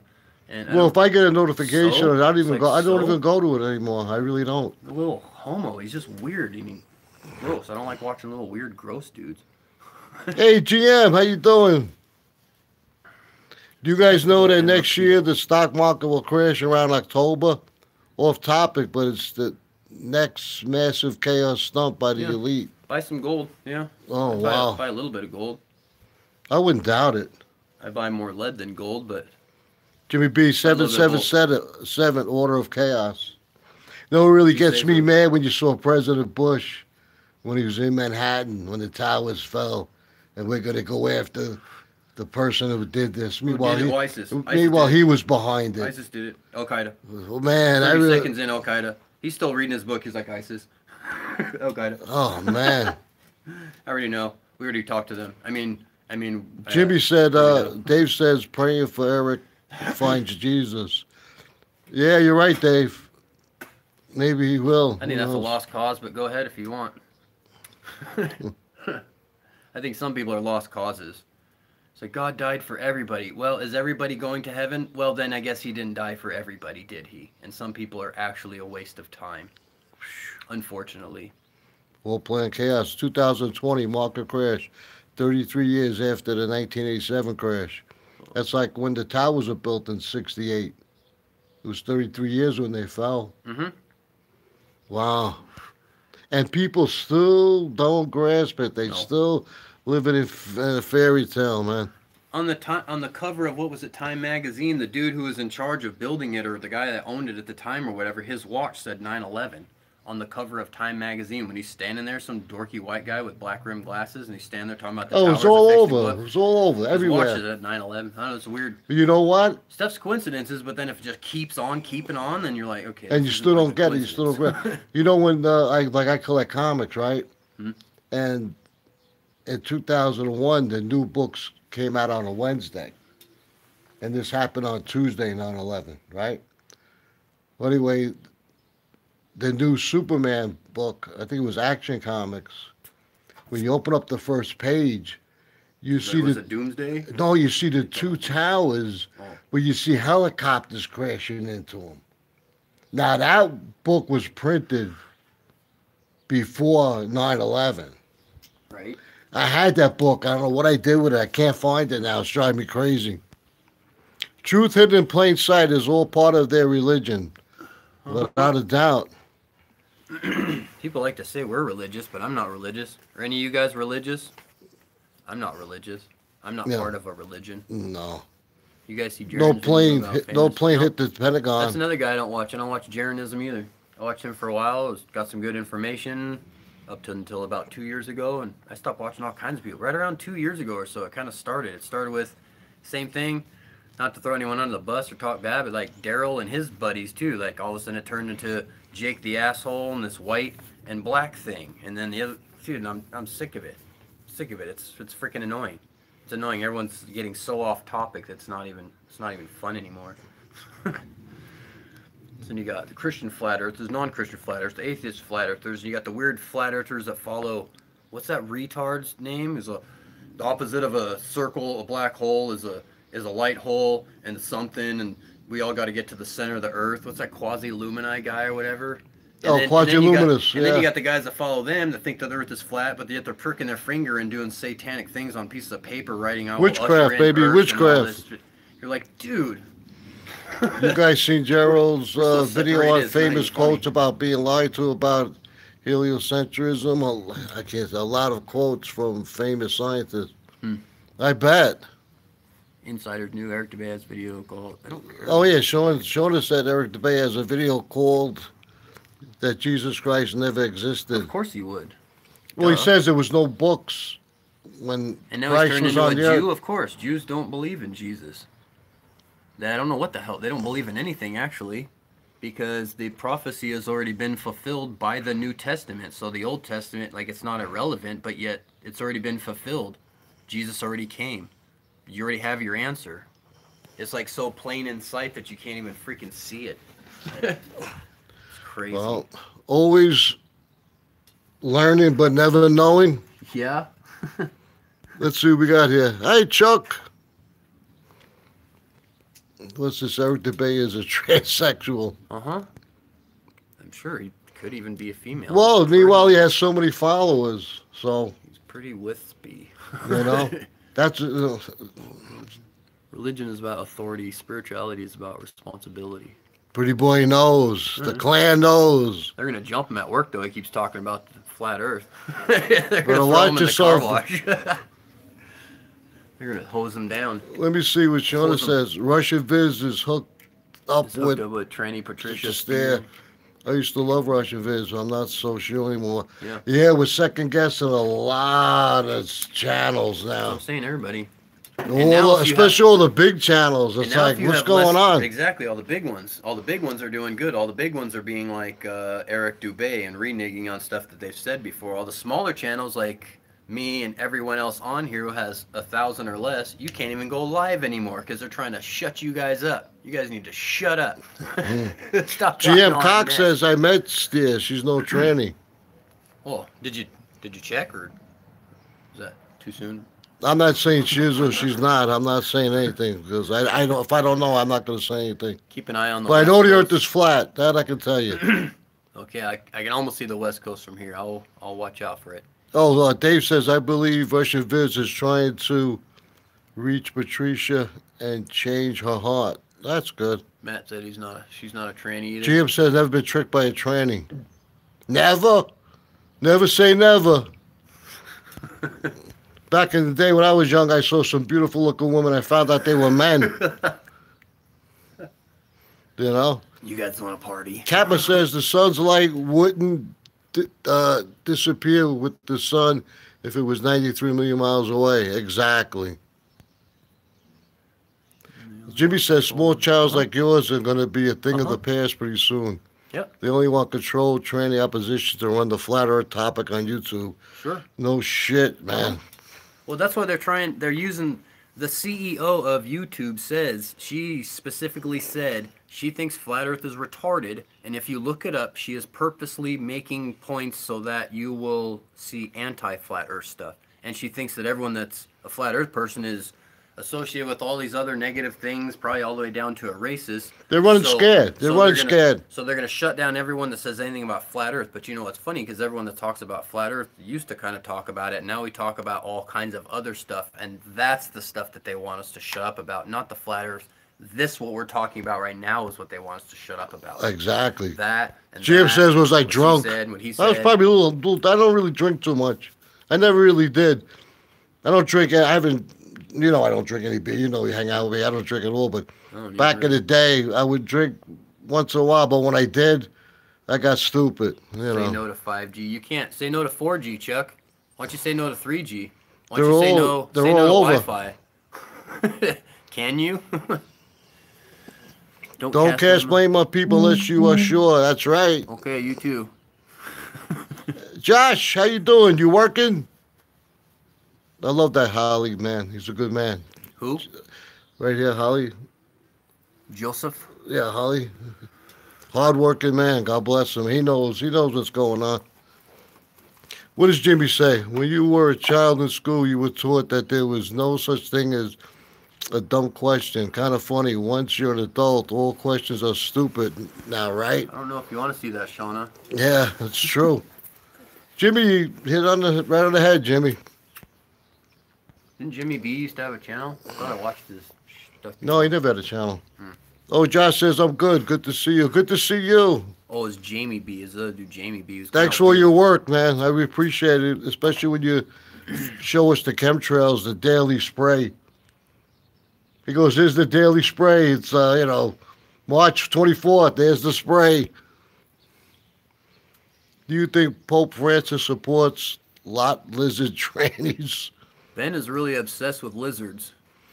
And well, if I get a notification, I don't even go. I don't so? even go to it anymore. I really don't. The little homo, he's just weird. I mean, gross. I don't like watching little weird, gross dudes. Hey, GM, how you doing? Do you guys know that next year the stock market will crash around October? Off topic, but it's the next massive chaos stump by the elite. Buy some gold, yeah. Oh, wow. Buy a little bit of gold. I wouldn't doubt it. I buy more lead than gold, but... Jimmy B, 777, Order of Chaos. You know what really gets me mad when you saw President Bush when he was in Manhattan, when the towers fell, and we're going to go after the person who did this. Meanwhile, he was behind it. ISIS did it. Al-Qaeda. Oh, man. 30 seconds in Al-Qaeda. He's still reading his book. He's like, ISIS. Al-Qaeda. Oh, man. I already know. We already talked to them. I mean. Jimmy said, Dave says, praying for Eric finds Jesus. Yeah, you're right, Dave. Maybe he will. I think that's a lost cause, but go ahead if you want. I think some people are lost causes. It's like God died for everybody. Well, is everybody going to heaven? Well, then I guess he didn't die for everybody, did he? And some people are actually a waste of time. Unfortunately. All Plan Chaos. 2020 market crash. 33 years after the 1987 crash. That's like when the towers were built in 68. It was 33 years when they fell. Mm-hmm. Wow. And people still don't grasp it. They No. still living in a fairy tale, man. On the cover of, what was it, Time magazine, the dude who was in charge of building it, or the guy that owned it at the time or whatever, his watch said 9/11 on the cover of Time magazine. When he's standing there, some dorky white guy with black rimmed glasses, and he's standing there talking about the Oh, towers it's all affixing over. what- It's all over. his Everywhere. watch is at 9/11. I don't know, it's weird. But you know what? Stuff's coincidences, but then if it just keeps on keeping on, then you're like, okay. And this you isn't still like don't a get it. You still don't coincidence. grasp. You know when I collect comics, right? Hmm. And in 2001, the new books came out on a Wednesday, and this happened on Tuesday, 9/11, right? Well, anyway, the new Superman book, I think it was Action Comics. When you open up the first page, you see was the it Doomsday? no, you see the two towers, Oh. where you see helicopters crashing into them. Now that book was printed before 9/11. Right. I had that book. I don't know what I did with it. I can't find it now. It's driving me crazy. Truth hidden in plain sight is all part of their religion, without a doubt. People like to say we're religious, but I'm not religious. Are any of you guys religious? I'm not religious. I'm not No. part of a religion. No, You guys see Jaren's no video plane, about no famous- plane No, hit the Pentagon. That's another guy I don't watch. I don't watch Jarenism either. I watched him for a while. It's got some good information up to until about 2 years ago, and I stopped watching all kinds of people. Right around 2 years ago or so, it kind of started. It started with same thing, not to throw anyone under the bus or talk bad, but like Daryl and his buddies too. Like all of a sudden it turned into Jake the asshole and this white and black thing, and then the other dude. I'm sick of it. Sick of it. It's freaking annoying. It's annoying. Everyone's getting so off topic that it's not even fun anymore. Then you got the Christian flat earthers, non-Christian flat earthers, the atheist flat earthers. You got the weird flat earthers that follow. What's that retard's name? The opposite of a circle, a black hole is a light hole and something, and we all got to get to the center of the earth. What's that quasi-lumini guy or whatever? Quasi-luminous. And then you got the guys that follow them that think that the earth is flat, but yet they're pricking their finger and doing satanic things on pieces of paper, writing out Witchcraft, "Usher in baby, Earth" and all witchcraft. this shit. You're like, dude. You guys seen Gerald's We're so video separated, on it's not famous even funny. quotes about being lied to about heliocentrism? I can't. A lot of quotes from famous scientists. I bet. Insiders knew Eric DeBay has video called. I don't care. Oh yeah, Sean said Eric DeBay has a video called that Jesus Christ never existed. Of course he would. Well, he Duh. says there was no books when And now he's Christ turned was into a on the Jew. earth. Of course, Jews don't believe in Jesus. I don't know what the hell. They don't believe in anything actually, because the prophecy has already been fulfilled by the New Testament. So the Old Testament, like, it's not irrelevant, but yet it's already been fulfilled. Jesus already came. You already have your answer. It's like so plain in sight that you can't even freaking see it. It's crazy. Well, always learning but never knowing. Yeah. Let's see what we got here. Hey, Chuck. What's this? Eric DeBay is a transsexual. Uh-huh. I'm sure he could even be a female. Well, He's meanwhile, pretty- he has so many followers. So, he's pretty wispy. you know, that's Religion is about authority. Spirituality is about responsibility. Pretty Boy knows. The clan knows. They're gonna jump him at work though. He keeps talking about the flat Earth. They're gonna throw watch him in the yourself. car wash. They're gonna hose him down. Let me see what Shona Awesome. says. Russia Viz is hooked up He's with hooked up with tranny Patricia. just there. I used to love Russia Viz. I'm not so sure anymore. Yeah. Yeah, we're second guessing a lot of channels now. I'm saying everybody. All, especially all the big channels. And It's now like, if you what's have going less- on? Exactly, all the big ones. All the big ones are doing good. All the big ones are being like Eric Dubé and reneging on stuff that they've said before. All the smaller channels like me and everyone else on here who has 1,000 or less, you can't even go live anymore because they're trying to shut you guys up. You guys need to shut up. Stop talking GM all Cox that. says, I met Steer. She's no tranny. Oh, did you check or is that Too soon. I'm not saying she is or she's not. I'm not saying anything because I don't. If I don't know, I'm not going to say anything. Keep an eye on the. But I West know the Coast. Earth is flat. That I can tell you. Okay, I can almost see the West Coast from here. I'll watch out for it. Oh, Dave says I believe Russia Viz is trying to reach Patricia and change her heart. That's good. Matt said she's not a tranny either. GM says never been tricked by a tranny. Never. Never say never. Back in the day when I was young, I saw some beautiful looking women. I found out they were men. You know? You guys want to party? Kappa says the sun's light wouldn't disappear with the sun if it was 93 million miles away. Exactly. Jimmy says small childs like yours are going to be a thing of the past pretty soon. Yep. They only want control, tranny opposition to run the flat earth topic on YouTube. Sure. No shit, man. Well, that's why they're using, the CEO of YouTube she specifically said she thinks flat earth is retarded, and if you look it up, she is purposely making points so that you will see anti-flat earth stuff. And she thinks that everyone that's a flat earth person is associated with all these other negative things, probably all the way down to a racist. They're running scared. They're running scared. So they're going to shut down everyone that says anything about flat earth. But you know what's funny? Because everyone that talks about flat earth used to kind of talk about it. Now we talk about all kinds of other stuff. And that's the stuff that they want us to shut up about, not the flat earth. What we're talking about right now is what they want us to shut up about. Exactly. That. And Jim says was like what drunk. What he said. I was probably a little. I don't really drink too much. I never really did. I don't drink. I haven't. You know, I don't drink any beer. You know, you hang out with me. I don't drink at all. But back in the day, I would drink once in a while. But when I did, I got stupid. You know. Say no to 5G. You can't say no to 4G, Chuck. Why don't you say no to 3G? Why They're don't you say all- no? they're Say all no to over. Wi-Fi. Can you? Don't cast blame on people unless you are sure. That's right. Okay, you too. Josh, how you doing? You working? I love that Holly man. He's a good man. Who? Right here, Holly. Joseph? Yeah, Holly. Hard-working man. God bless him. He knows what's going on. What does Jimmy say? When you were a child in school, you were taught that there was no such thing as a dumb question. Kind of funny. Once you're an adult, all questions are stupid now, right? I don't know if you want to see that, Shauna. Yeah, that's true. Jimmy hit right on the head, Jimmy. Didn't Jimmy B used to have a channel? I thought I watched his stuff. No, he never had a channel. Oh, Josh says, I'm good. Good to see you. Good to see you. Oh, it's Jamie B. Is the other dude Jamie B. Thanks for your work, man. I appreciate it, especially when you show us the chemtrails, the daily spray. He goes, here's the daily spray. It's, March 24th. There's the spray. Do you think Pope Francis supports lot lizard trannies? Ben is really obsessed with lizards.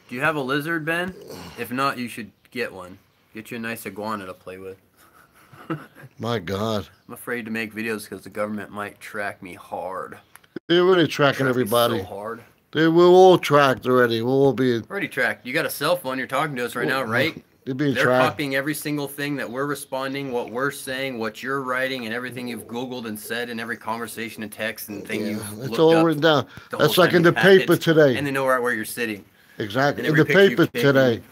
Do you have a lizard, Ben? If not, you should get one. Get you a nice iguana to play with. My God. I'm afraid to make videos because the government might track me hard. They're really tracking everybody. So hard. We're all tracked already. We'll all be. Already tracked. You got a cell phone. You're talking to us right now, right? They're being They're tracked. copying every single thing that we're responding, what we're saying, what you're writing, and everything you've Googled and said in every conversation and text and thing you've It's looked all up written down. the That's whole like time in the you've had paper it, today. And they know right where you're sitting. Exactly. And In every the picture paper you've taken. today,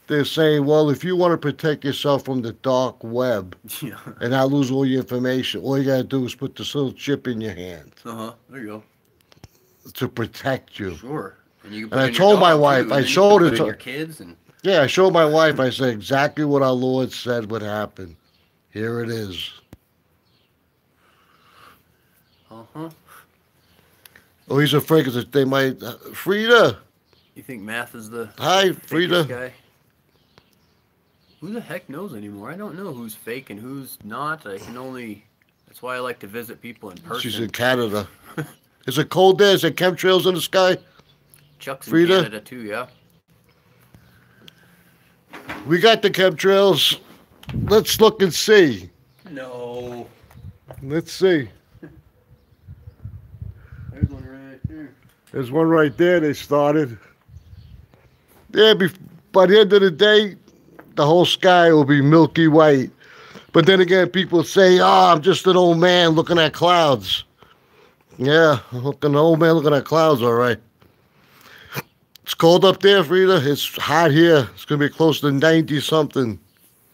they're saying, well, if you want to protect yourself from the dark web Yeah. and not lose all your information, all you got to do is put this little chip in your hand Uh-huh. There you go. to protect you. Sure. And you can And I put in your told my dog, too, wife, and I then you showed can it put to- in your kids and Yeah, I showed my wife. I said exactly what our Lord said would happen. Here it is. uh-huh. Oh, he's afraid because they might. Frida. You think math is the Hi, fakest Frida. guy? Who the heck knows anymore? I don't know who's fake and who's not. I can only. That's why I like to visit people in person. She's in Canada. Is it cold there? Is there chemtrails in the sky? Chuck's in Frida? Canada too, yeah. We got the chemtrails. Let's look and see. No. Let's see. There's one right there. There's one right there they started. Yeah, by the end of the day, the whole sky will be milky white. But then again, people say, oh, I'm just an old man looking at clouds. Yeah, looking old man looking at clouds, all right. It's cold up there, Frida. It's hot here. It's gonna be close to 90 something.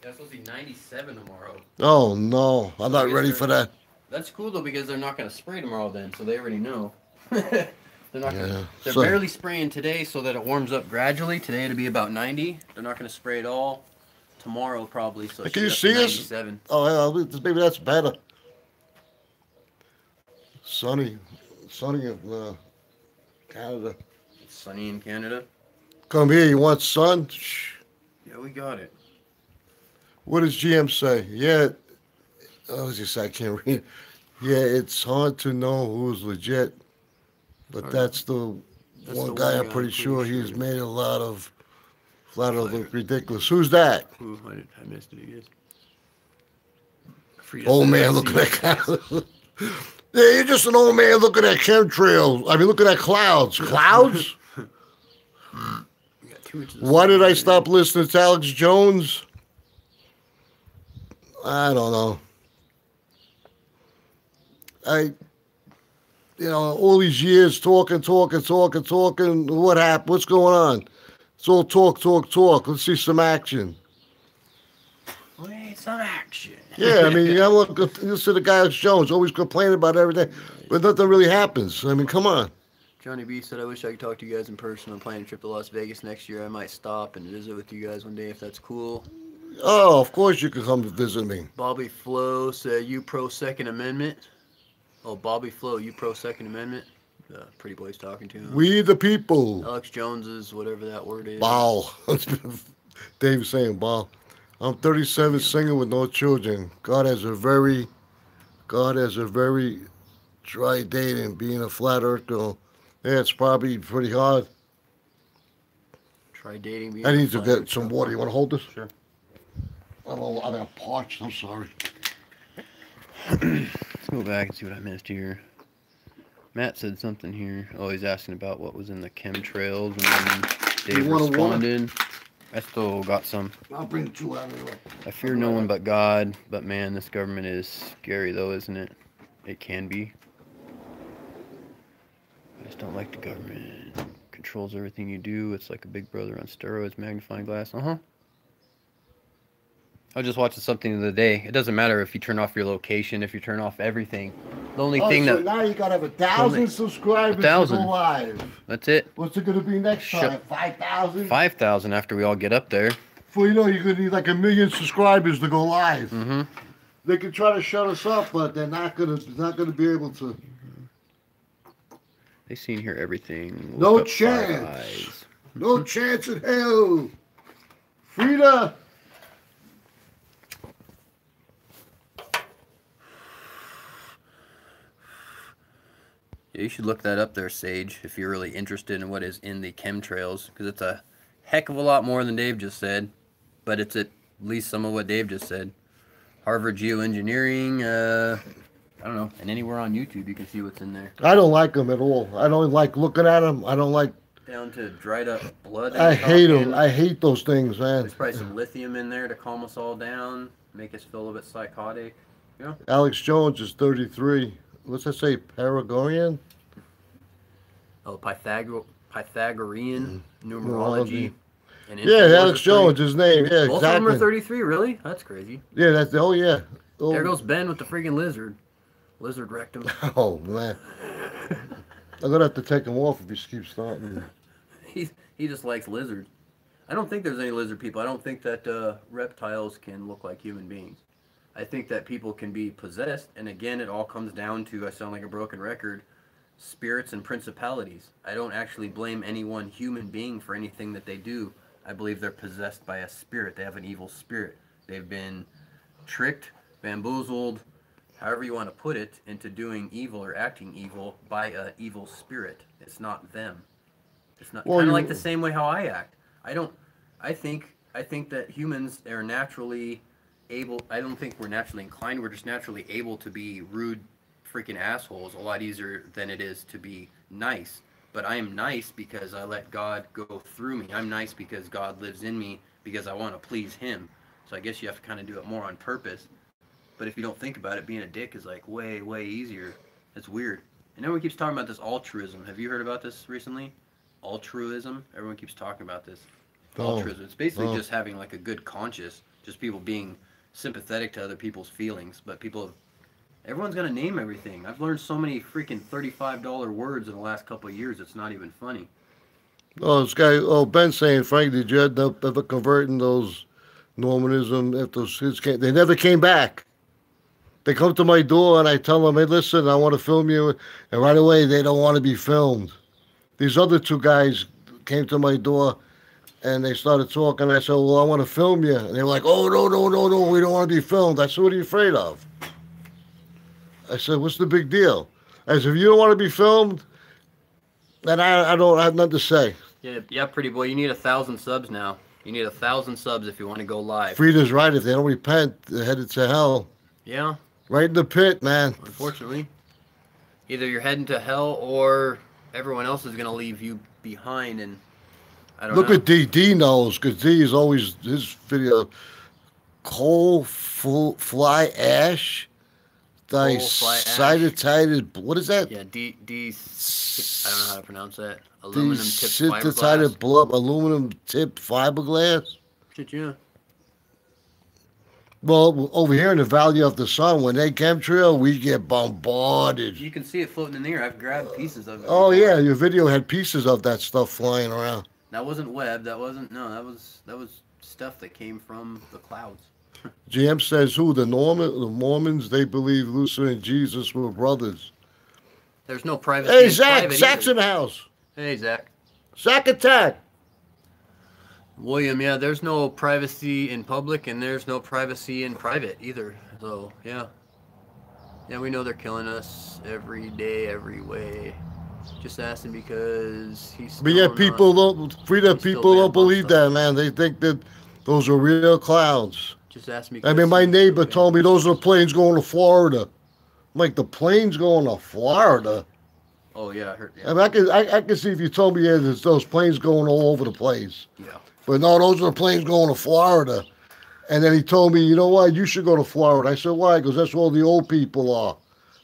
Yeah, it's supposed to be 97 tomorrow. Oh no, I'm So I not guess ready they're- for that. That's cool though because they're not going to spray tomorrow then, so they already know. They're not. Yeah. They're So- barely spraying today so that it warms up gradually. Today it'll be about 90. They're not going to spray at all. Tomorrow probably. So it Can you should get up to see us? 97. Oh, yeah, maybe that's better. Sunny in Canada. It's sunny in Canada. Come here, you want sun? Shh. Yeah, we got it. What does GM say? Yeah, what does he say? I can't read. Yeah, it's hard to know who's legit, but Hard. that's the That's one the guy one I'm guy pretty I'm sure pretty he's sure. made a lot of flat earth look ridiculous. Who's that? Ooh, I missed it again. Old man looking at clouds. Yeah, you're just an old man looking at chemtrails. I mean, looking at clouds. Clouds? Why did I stop listening to Alex Jones? I don't know. All these years talking. What happened? What's going on? It's all talk. Let's see some action. We need some action. Yeah, I mean, listen to the guy Alex Jones, always complaining about everything, but nothing really happens. I mean, come on. Johnny B said, I wish I could talk to you guys in person. I'm planning a trip to Las Vegas next year. I might stop and visit with you guys one day if that's cool. Oh, of course you can come visit me. Bobby Flo said, you pro Second Amendment? Oh, Bobby Flo, you pro Second Amendment? Pretty boy's talking to him. We the people. Alex Jones is whatever that word is. Ball. Dave's saying ball. I'm 37, single with no children. God has a very dry dating. Being a flat earth girl, yeah, it's probably pretty hard. Try dating me. I need to get some water. You want to hold this? Sure. I'm parched. I'm sorry. Let's go back and see what I missed here. Matt said something here. Oh, he's asking about what was in the chemtrails, and then Dave You want a water? responded. I still got some. I'll bring 2 out of here. I fear no one but God, but man, this government is scary though, isn't it? It can be. I just don't like the government. Controls everything you do. It's like a big brother on steroids, magnifying glass. I was just watching something the other day. It doesn't matter if you turn off your location, if you turn off everything. The only thing so that... now you gotta have 1,000 subscribers 1,000. to go live. That's it. What's it gonna be next time? 5,000? 5,000 after we all get up there. Before you know, you're gonna need like 1 million subscribers to go live. Mm-hmm. They can try to shut us up, but they're not gonna be able to. They see and hear everything. No Look up chance. Five Eyes. No chance in hell. Frida. Yeah, you should look that up there, Sage, if you're really interested in what is in the chemtrails, because it's a heck of a lot more than Dave just said, but it's at least some of what Dave just said. Harvard Geoengineering, I don't know, and anywhere on YouTube you can see what's in there. I don't like them at all. I don't like looking at them. I don't like. Down to dried up blood. I hate them. I hate those things, man. There's probably some lithium in there to calm us all down, make us feel a bit psychotic. Alex Jones is 33. What's that say? Paragorean? Oh, Pythagorean numerology. And Yeah, Infowars Alex is Jones, his name. Yeah, Both of them are exactly. 33, really? That's crazy. Yeah, that's oh yeah. Oh, There goes Ben with the freaking lizard. Lizard rectum. oh man. I'm gonna have to take him off if he keeps starting. He just likes lizards. I don't think there's any lizard people. I don't think that reptiles can look like human beings. I think that people can be possessed, and again, it all comes down to, I sound like a broken record, spirits and principalities. I don't actually blame any one human being for anything that they do. I believe they're possessed by a spirit. They have an evil spirit. They've been tricked, bamboozled, however you want to put it, into doing evil or acting evil by an evil spirit. It's not them. It's not Well, kind of you- like the same way how I act. I think that humans are naturally able. I don't think we're naturally inclined. We're just naturally able to be rude, freaking assholes a lot easier than it is to be nice. But I am nice because I let God go through me. I'm nice because God lives in me because I want to please Him. So I guess you have to kind of do it more on purpose. But if you don't think about it, being a dick is like way, way easier. It's weird. And everyone keeps talking about this altruism. Have you heard about this recently? Altruism. Everyone keeps talking about this. Altruism. It's basically just having like a good conscience. Just people being sympathetic to other people's feelings. But everyone's gonna name everything. I've learned so many freaking $35 words in the last couple of years. It's not even funny. Oh, this guy, Ben saying, Frank, did you end up ever converting those Mormonism if those kids came? They never came back. They come to my door and I tell them, hey, listen, I want to film you. And right away, they don't want to be filmed. These other two guys came to my door and they started talking. I said, well, I want to film you. And they were like, oh, no, we don't want to be filmed. I said, what are you afraid of? I said, what's the big deal? I said, if you don't want to be filmed, then I don't have nothing to say. Yeah, pretty boy. You need 1,000 subs now. You need 1,000 subs if you want to go live. Frida's right. If they don't repent, they're headed to hell. Yeah. Right in the pit, man. Unfortunately. Either you're heading to hell or everyone else is going to leave you behind. And I don't know. Look at D. D knows, because D is always his video. Coal fly ash. Cited. What is that? Yeah, D. I don't know how to pronounce that. Aluminum tip fiberglass. Aluminum tip fiberglass. Shit, yeah. Well, over here in the Valley of the Sun, when they chemtrail, we get bombarded. You can see it floating in the air. I've grabbed pieces of it. Oh yeah, your video had pieces of that stuff flying around. That wasn't web. That wasn't. No, that was stuff that came from the clouds. GM says who? The Mormons, they believe Lucifer and Jesus were brothers. There's no privacy. Hey, Zach. Zach's in the house. Hey, Zach. Zach attack. William, yeah, there's no privacy in public and there's no privacy in private either. So, yeah. Yeah, we know they're killing us every day, every way. Just asking because he's. But yeah, people don't believe that, man. They think that those are real clouds. Just ask me. I mean, my neighbor told me those are planes going to Florida. I'm like, the planes going to Florida? Oh yeah, I heard. Yeah. I mean, I can see if you told me there's those planes going all over the place. Yeah. But no, those are planes going to Florida. And then he told me, you know what, you should go to Florida. I said, why? Because that's where all the old people are.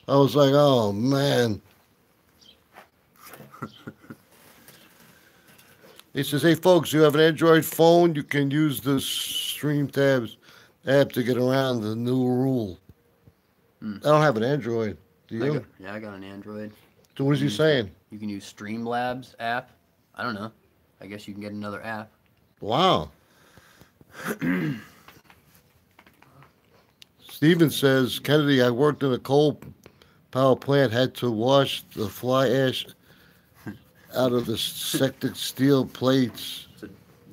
I was like, oh man. He says, hey folks, you have an Android phone, you can use the Stream Tabs app to get around the new rule. I don't have an Android. Do you? I got an Android. So what is he saying? You can use Streamlabs app. I don't know. I guess you can get another app. Wow. Steven says, Kennedy, I worked in a coal power plant, had to wash the fly ash out of the sectic steel plates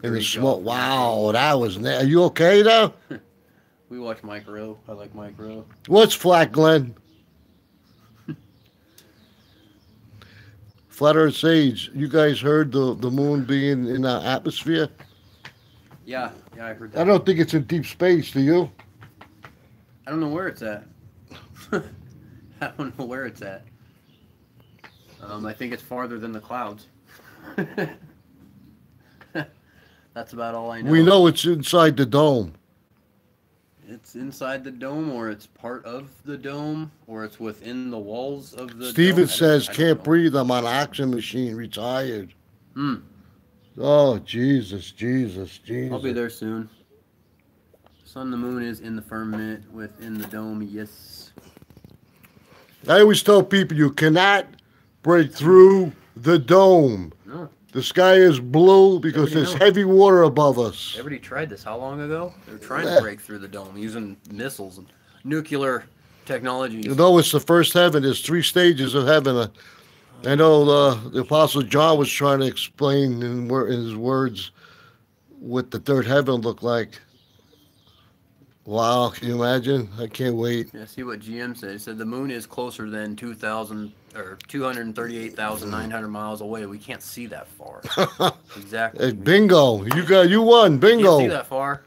in the smoke. Wow, that was... Are you okay, though? We watch Mike Rowe. I like Mike Rowe. What's flat, Glenn? Flat Earth Sage, you guys heard the moon being in our atmosphere? Yeah, I heard that. I don't think it's in deep space, do you? I don't know where it's at. I don't know where it's at. I think it's farther than the clouds. That's about all I know. We know it's inside the dome. It's inside the dome, or it's part of the dome, or it's within the walls of the Steven dome. says, can't breathe, I'm on oxygen machine, retired. Oh, Jesus. I'll be there soon. Sun and the moon is in the firmament, within the dome, yes. I always tell people you cannot break through the dome. No. The sky is blue because there's heavy water above us. Everybody tried this. How long ago? They were trying to break through the dome using missiles and nuclear technologies. You know, it's the first heaven. There's 3 stages of heaven. I know the Apostle John was trying to explain in his words what the third heaven looked like. Wow, can you imagine? I can't wait. Yeah, see what GM said. He said the moon is closer than 238,900 miles away. We can't see that far. Exactly. Hey, bingo! You won. Bingo. Can't see that far.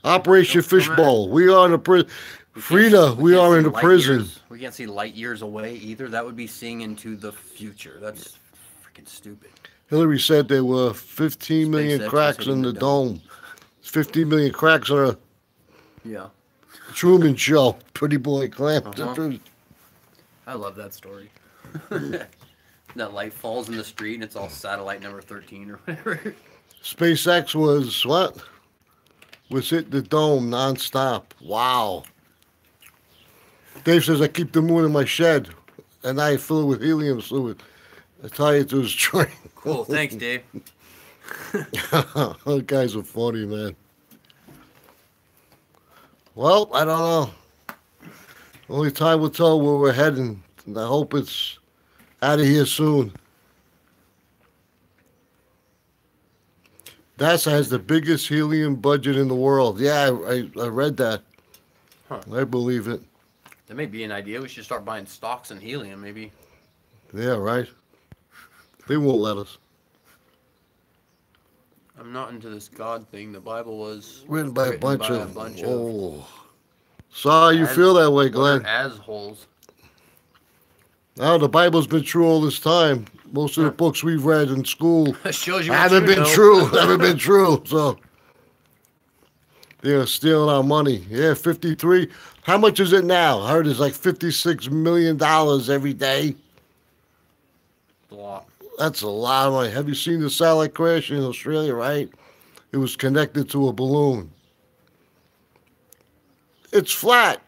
Operation Fishbowl. We are in the prison. Frida, we are in the prison. We can't see light years away either. That would be seeing into the future. That's freaking stupid. Hillary said there were 15 million cracks in the dome. 15 million cracks on a Truman Show. Pretty Boy Clamp. I love that story. That light falls in the street and it's all satellite number 13 or whatever. SpaceX was what? Was hitting the dome nonstop. Wow. Dave says I keep the moon in my shed, and I fill it with helium fluid. I tie it to his train. Cool. Thanks, Dave. Those guys are funny, man. Well, I don't know. Only time will tell where we're heading, and I hope it's out of here soon. NASA has the biggest helium budget in the world. Yeah, I read that. Huh. I believe it. That may be an idea. We should start buying stocks in helium, maybe. Yeah, right. They won't let us. I'm not into this God thing. The Bible was Written by a bunch by of. a bunch Oh. Sorry you feel that way, Glenn. Assholes. Now the Bible's been true all this time. Most of the books we've read in school Shows you what haven't you been know. true. Haven't been true. So they're stealing our money. Yeah, 53. How much is it now? I heard it's like $56 million every day. A lot. That's a lot of money. Have you seen the satellite crash in Australia, right? It was connected to a balloon. It's flat.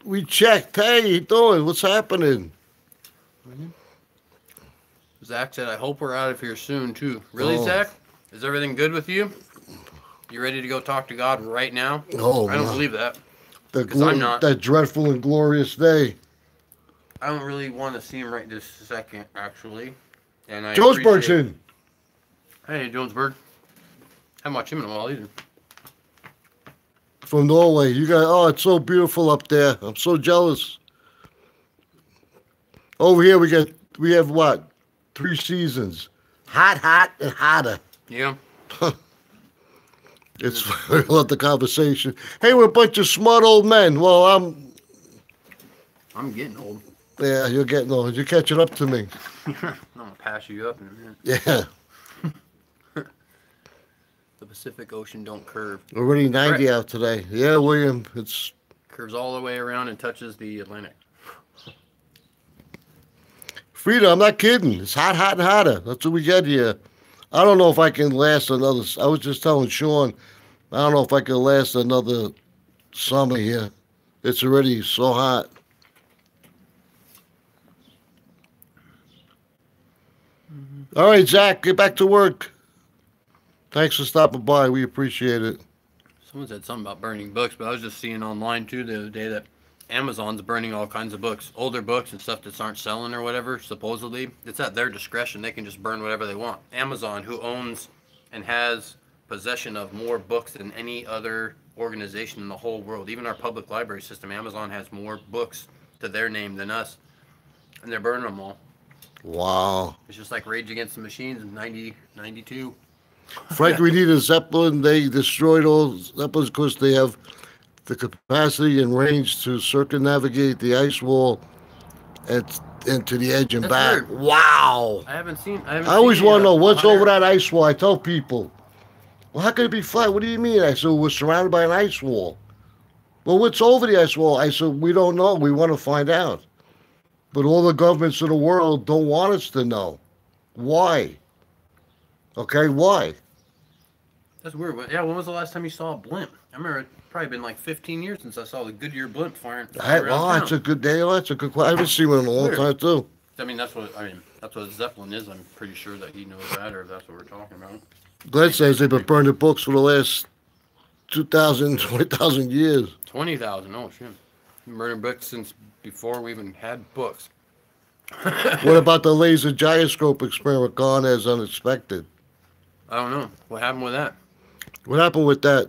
We checked. Hey, how you doing? What's happening? Zach said, I hope we're out of here soon, too. Really, Oh. Zach? Is everything good with you? You ready to go talk to God right now? Oh, I don't no. believe that. That, 'Cause I'm not. that dreadful and glorious day. I don't really want to see him right this second, actually. And I Jonesburg's appreciate- in. Hey, Jonesburg. Haven't watched him in a while either. From Norway. You got, oh, it's so beautiful up there. I'm so jealous. Over here we have what? 3 seasons. Hot, hot, and hotter. Yeah. It's I love the conversation. Hey, we're a bunch of smart old men. Well, I'm getting old. yeah, you're getting old. You're catching up to me. I'm going to pass you up in a minute. Yeah. The Pacific Ocean don't curve. Already 90 Right. out today. Yeah, William. It's Curves all the way around and touches the Atlantic. Frida, I'm not kidding. It's hot, hot, and hotter. That's what we get here. I don't know if I can last another. I was just telling Sean, I don't know if I can last another summer here. It's already so hot. All right, Zach, get back to work. Thanks for stopping by. We appreciate it. Someone said something about burning books, but I was just seeing online too the other day that Amazon's burning all kinds of books, older books and stuff that aren't selling or whatever, supposedly. It's at their discretion. They can just burn whatever they want. Amazon, who owns and has possession of more books than any other organization in the whole world, even our public library system, Amazon has more books to their name than us, and they're burning them all. Wow. It's just like Rage Against the Machines in 92. Frank, we need a Zeppelin. They destroyed all Zeppelins because they have the capacity and range to circumnavigate the ice wall and to the edge and That's back. weird. Wow. I I always want to know what's 100 over that ice wall. I tell people, well, how could it be flat? What do you mean? I said, we're surrounded by an ice wall. Well, what's over the ice wall? I said, we don't know. We want to find out. But all the governments in the world don't want us to know. Why? Okay, why? That's weird. Yeah, when was the last time you saw a blimp? I remember it probably been like 15 years since I saw the Goodyear blimp flying around That's a town. good day. That's a good question. I haven't seen one in a long Weird. time, too. I mean, that's what Zeppelin is. I'm pretty sure that he knows that, or if that's what we're talking about. Glenn says they've been burning books for the last 2,000, 20,000 years. 20,000. Oh shit! Murder books since before we even had books. What about the laser gyroscope experiment gone as unexpected? I don't know what happened with that. What happened with that?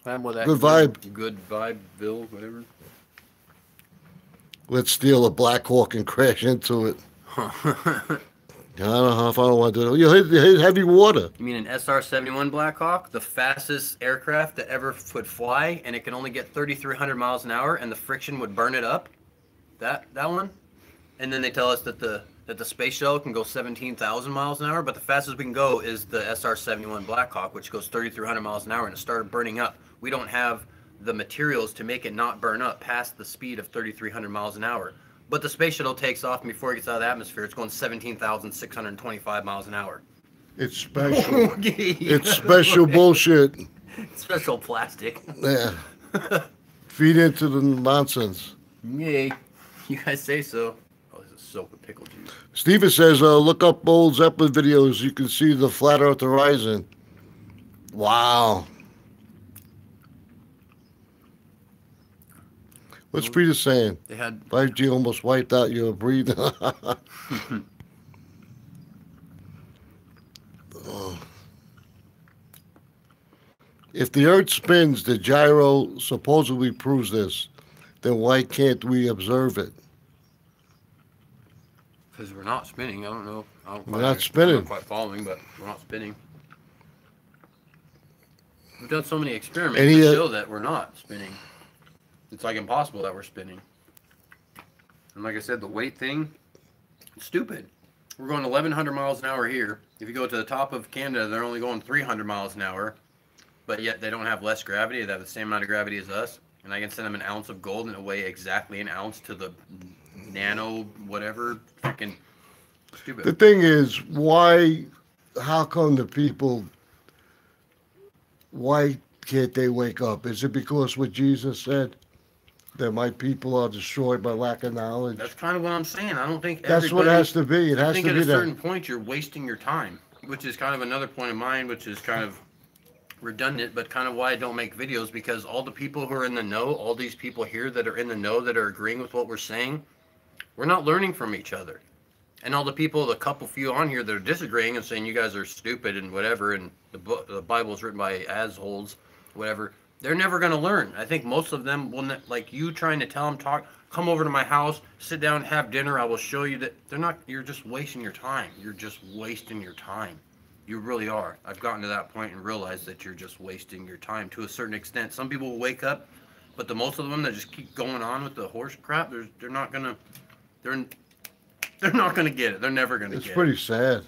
What happened with that? Good vibe. Good vibe, Bill. Whatever. Let's steal a Black Hawk and crash into it. I don't know if I don't want to do it. You hit heavy water. You mean an SR-71 Blackhawk, the fastest aircraft that ever would fly, and it can only get 3,300 miles an hour, and the friction would burn it up? That one? And then they tell us that the space shuttle can go 17,000 miles an hour, but the fastest we can go is the SR-71 Blackhawk, which goes 3,300 miles an hour, and it started burning up. We don't have the materials to make it not burn up past the speed of 3,300 miles an hour. But the space shuttle takes off, and before it gets out of the atmosphere, it's going 17,625 miles an hour. It's special. Okay. It's special bullshit. Special plastic. Yeah. Feed into the nonsense. Yay. You guys say so. Oh, this is soap with pickle juice. Steven says, look up old Zeppelin videos. You can see the flat earth horizon. Wow. What's Frida saying? They had 5G almost wiped out your breathing. If the earth spins, the gyro supposedly proves this, then why can't we observe it? Because we're not spinning. I don't know. We're not spinning. I'm not quite following, but we're not spinning. We've done so many experiments to show that we're not spinning. It's like impossible that we're spinning. And like I said, the weight thing, it's stupid. We're going 1,100 miles an hour here. If you go to the top of Canada, they're only going 300 miles an hour. But yet they don't have less gravity. They have the same amount of gravity as us. And I can send them an ounce of gold and it weigh exactly an ounce to the nano whatever. Freaking stupid. The thing is, how come the people, why can't they wake up? Is it because what Jesus said? That my people are destroyed by lack of knowledge? That's kind of what I'm saying. I don't think that's what it has to be. It has to be at a certain point you're wasting your time, which is kind of another point of mine, which is kind of redundant, but kind of why I don't make videos, because all the people who are in the know, all these people here that are in the know that are agreeing with what we're saying, we're not learning from each other. And all the people, the couple few on here that are disagreeing and saying you guys are stupid and whatever, and the Bible is written by assholes, whatever, they're never going to learn. I think most of them will, like you trying to tell them, come over to my house, sit down, have dinner, I will show you that they're not, you're just wasting your time. You're just wasting your time. You really are. I've gotten to that point and realized that you're just wasting your time to a certain extent. Some people will wake up, but the most of them that just keep going on with the horse crap, they're not gonna get it. They're never gonna get it. It's pretty sad.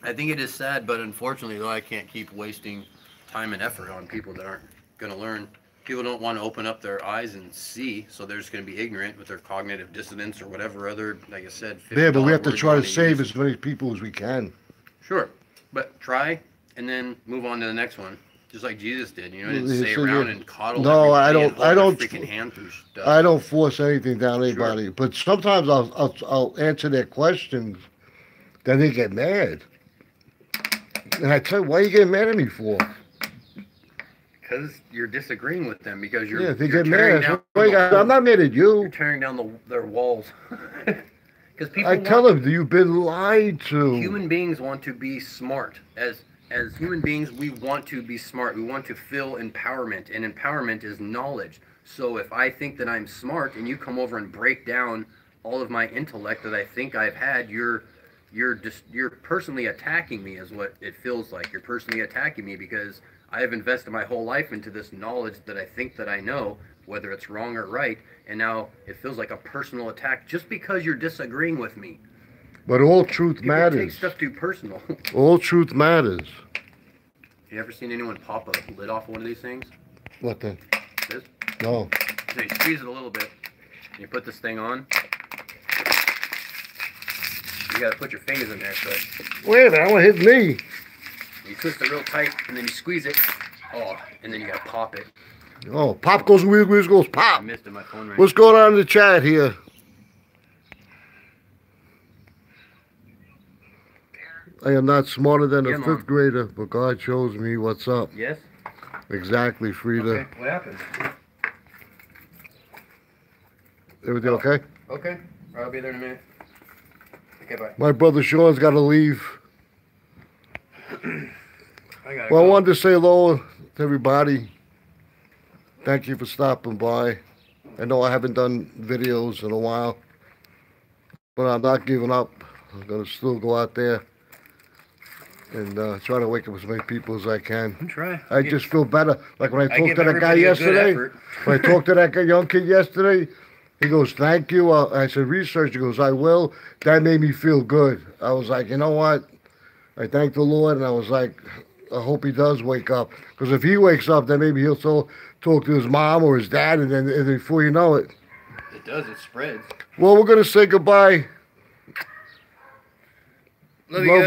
I think it is sad, but unfortunately, though, I can't keep wasting time and effort on people that aren't gonna learn. People don't want to open up their eyes and see, so they're just gonna be ignorant with their cognitive dissonance or whatever other, like I said. Yeah, but we have to try to save as many people as we can. Sure. But try and then move on to the next one, just like Jesus did. You know, didn't stay around and coddle. No, I don't. Freaking hand through stuff. I don't force anything down anybody. Sure. But sometimes I'll answer their questions, then they get mad, and I tell you, why are you getting mad at me for? Because you're disagreeing with them. Because you're they get mad. I'm not mad at you. You're tearing down their walls. I tell them, you've been lied to. Human beings want to be smart. As human beings, we want to be smart. We want to feel empowerment, and empowerment is knowledge. So if I think that I'm smart, and you come over and break down all of my intellect that I think I've had, you're personally attacking me, is what it feels like. You're personally attacking me because I have invested my whole life into this knowledge that I think that I know, whether it's wrong or right, and now it feels like a personal attack just because you're disagreeing with me. But all truth matters. People take stuff too personal. All truth matters. You ever seen anyone pop a lid off one of these things? What the? This? No. So you squeeze it a little bit, and you put this thing on. You gotta put your fingers in there, so wait a minute, that one hit me. You twist it real tight, and then you squeeze it. Oh, and then you gotta pop it. Oh, pop goes weird, weird goes pop. I missed it, my phone rang. What's going on in the chat here? I am not smarter than a fifth grader, but God shows me what's up. Yes? Exactly, Frida. Okay, what happened? Everything okay? Okay, I'll be there in a minute. Okay, bye. My brother Sean's got to leave. I wanted to say hello to everybody. Thank you for stopping by. I know I haven't done videos in a while, but I'm not giving up. I'm going to still go out there and try to wake up as many people as I can. I just feel better. Like when I talked to that guy yesterday, when I talked to that young kid yesterday, he goes, thank you. I said, research. He goes, I will. That made me feel good. I was like, you know what? I thank the Lord, and I was like, I hope he does wake up. Because if he wakes up, then maybe he'll talk to his mom or his dad, and then before you know it. It does. It spreads. Well, we're gonna say goodbye. Love you guys.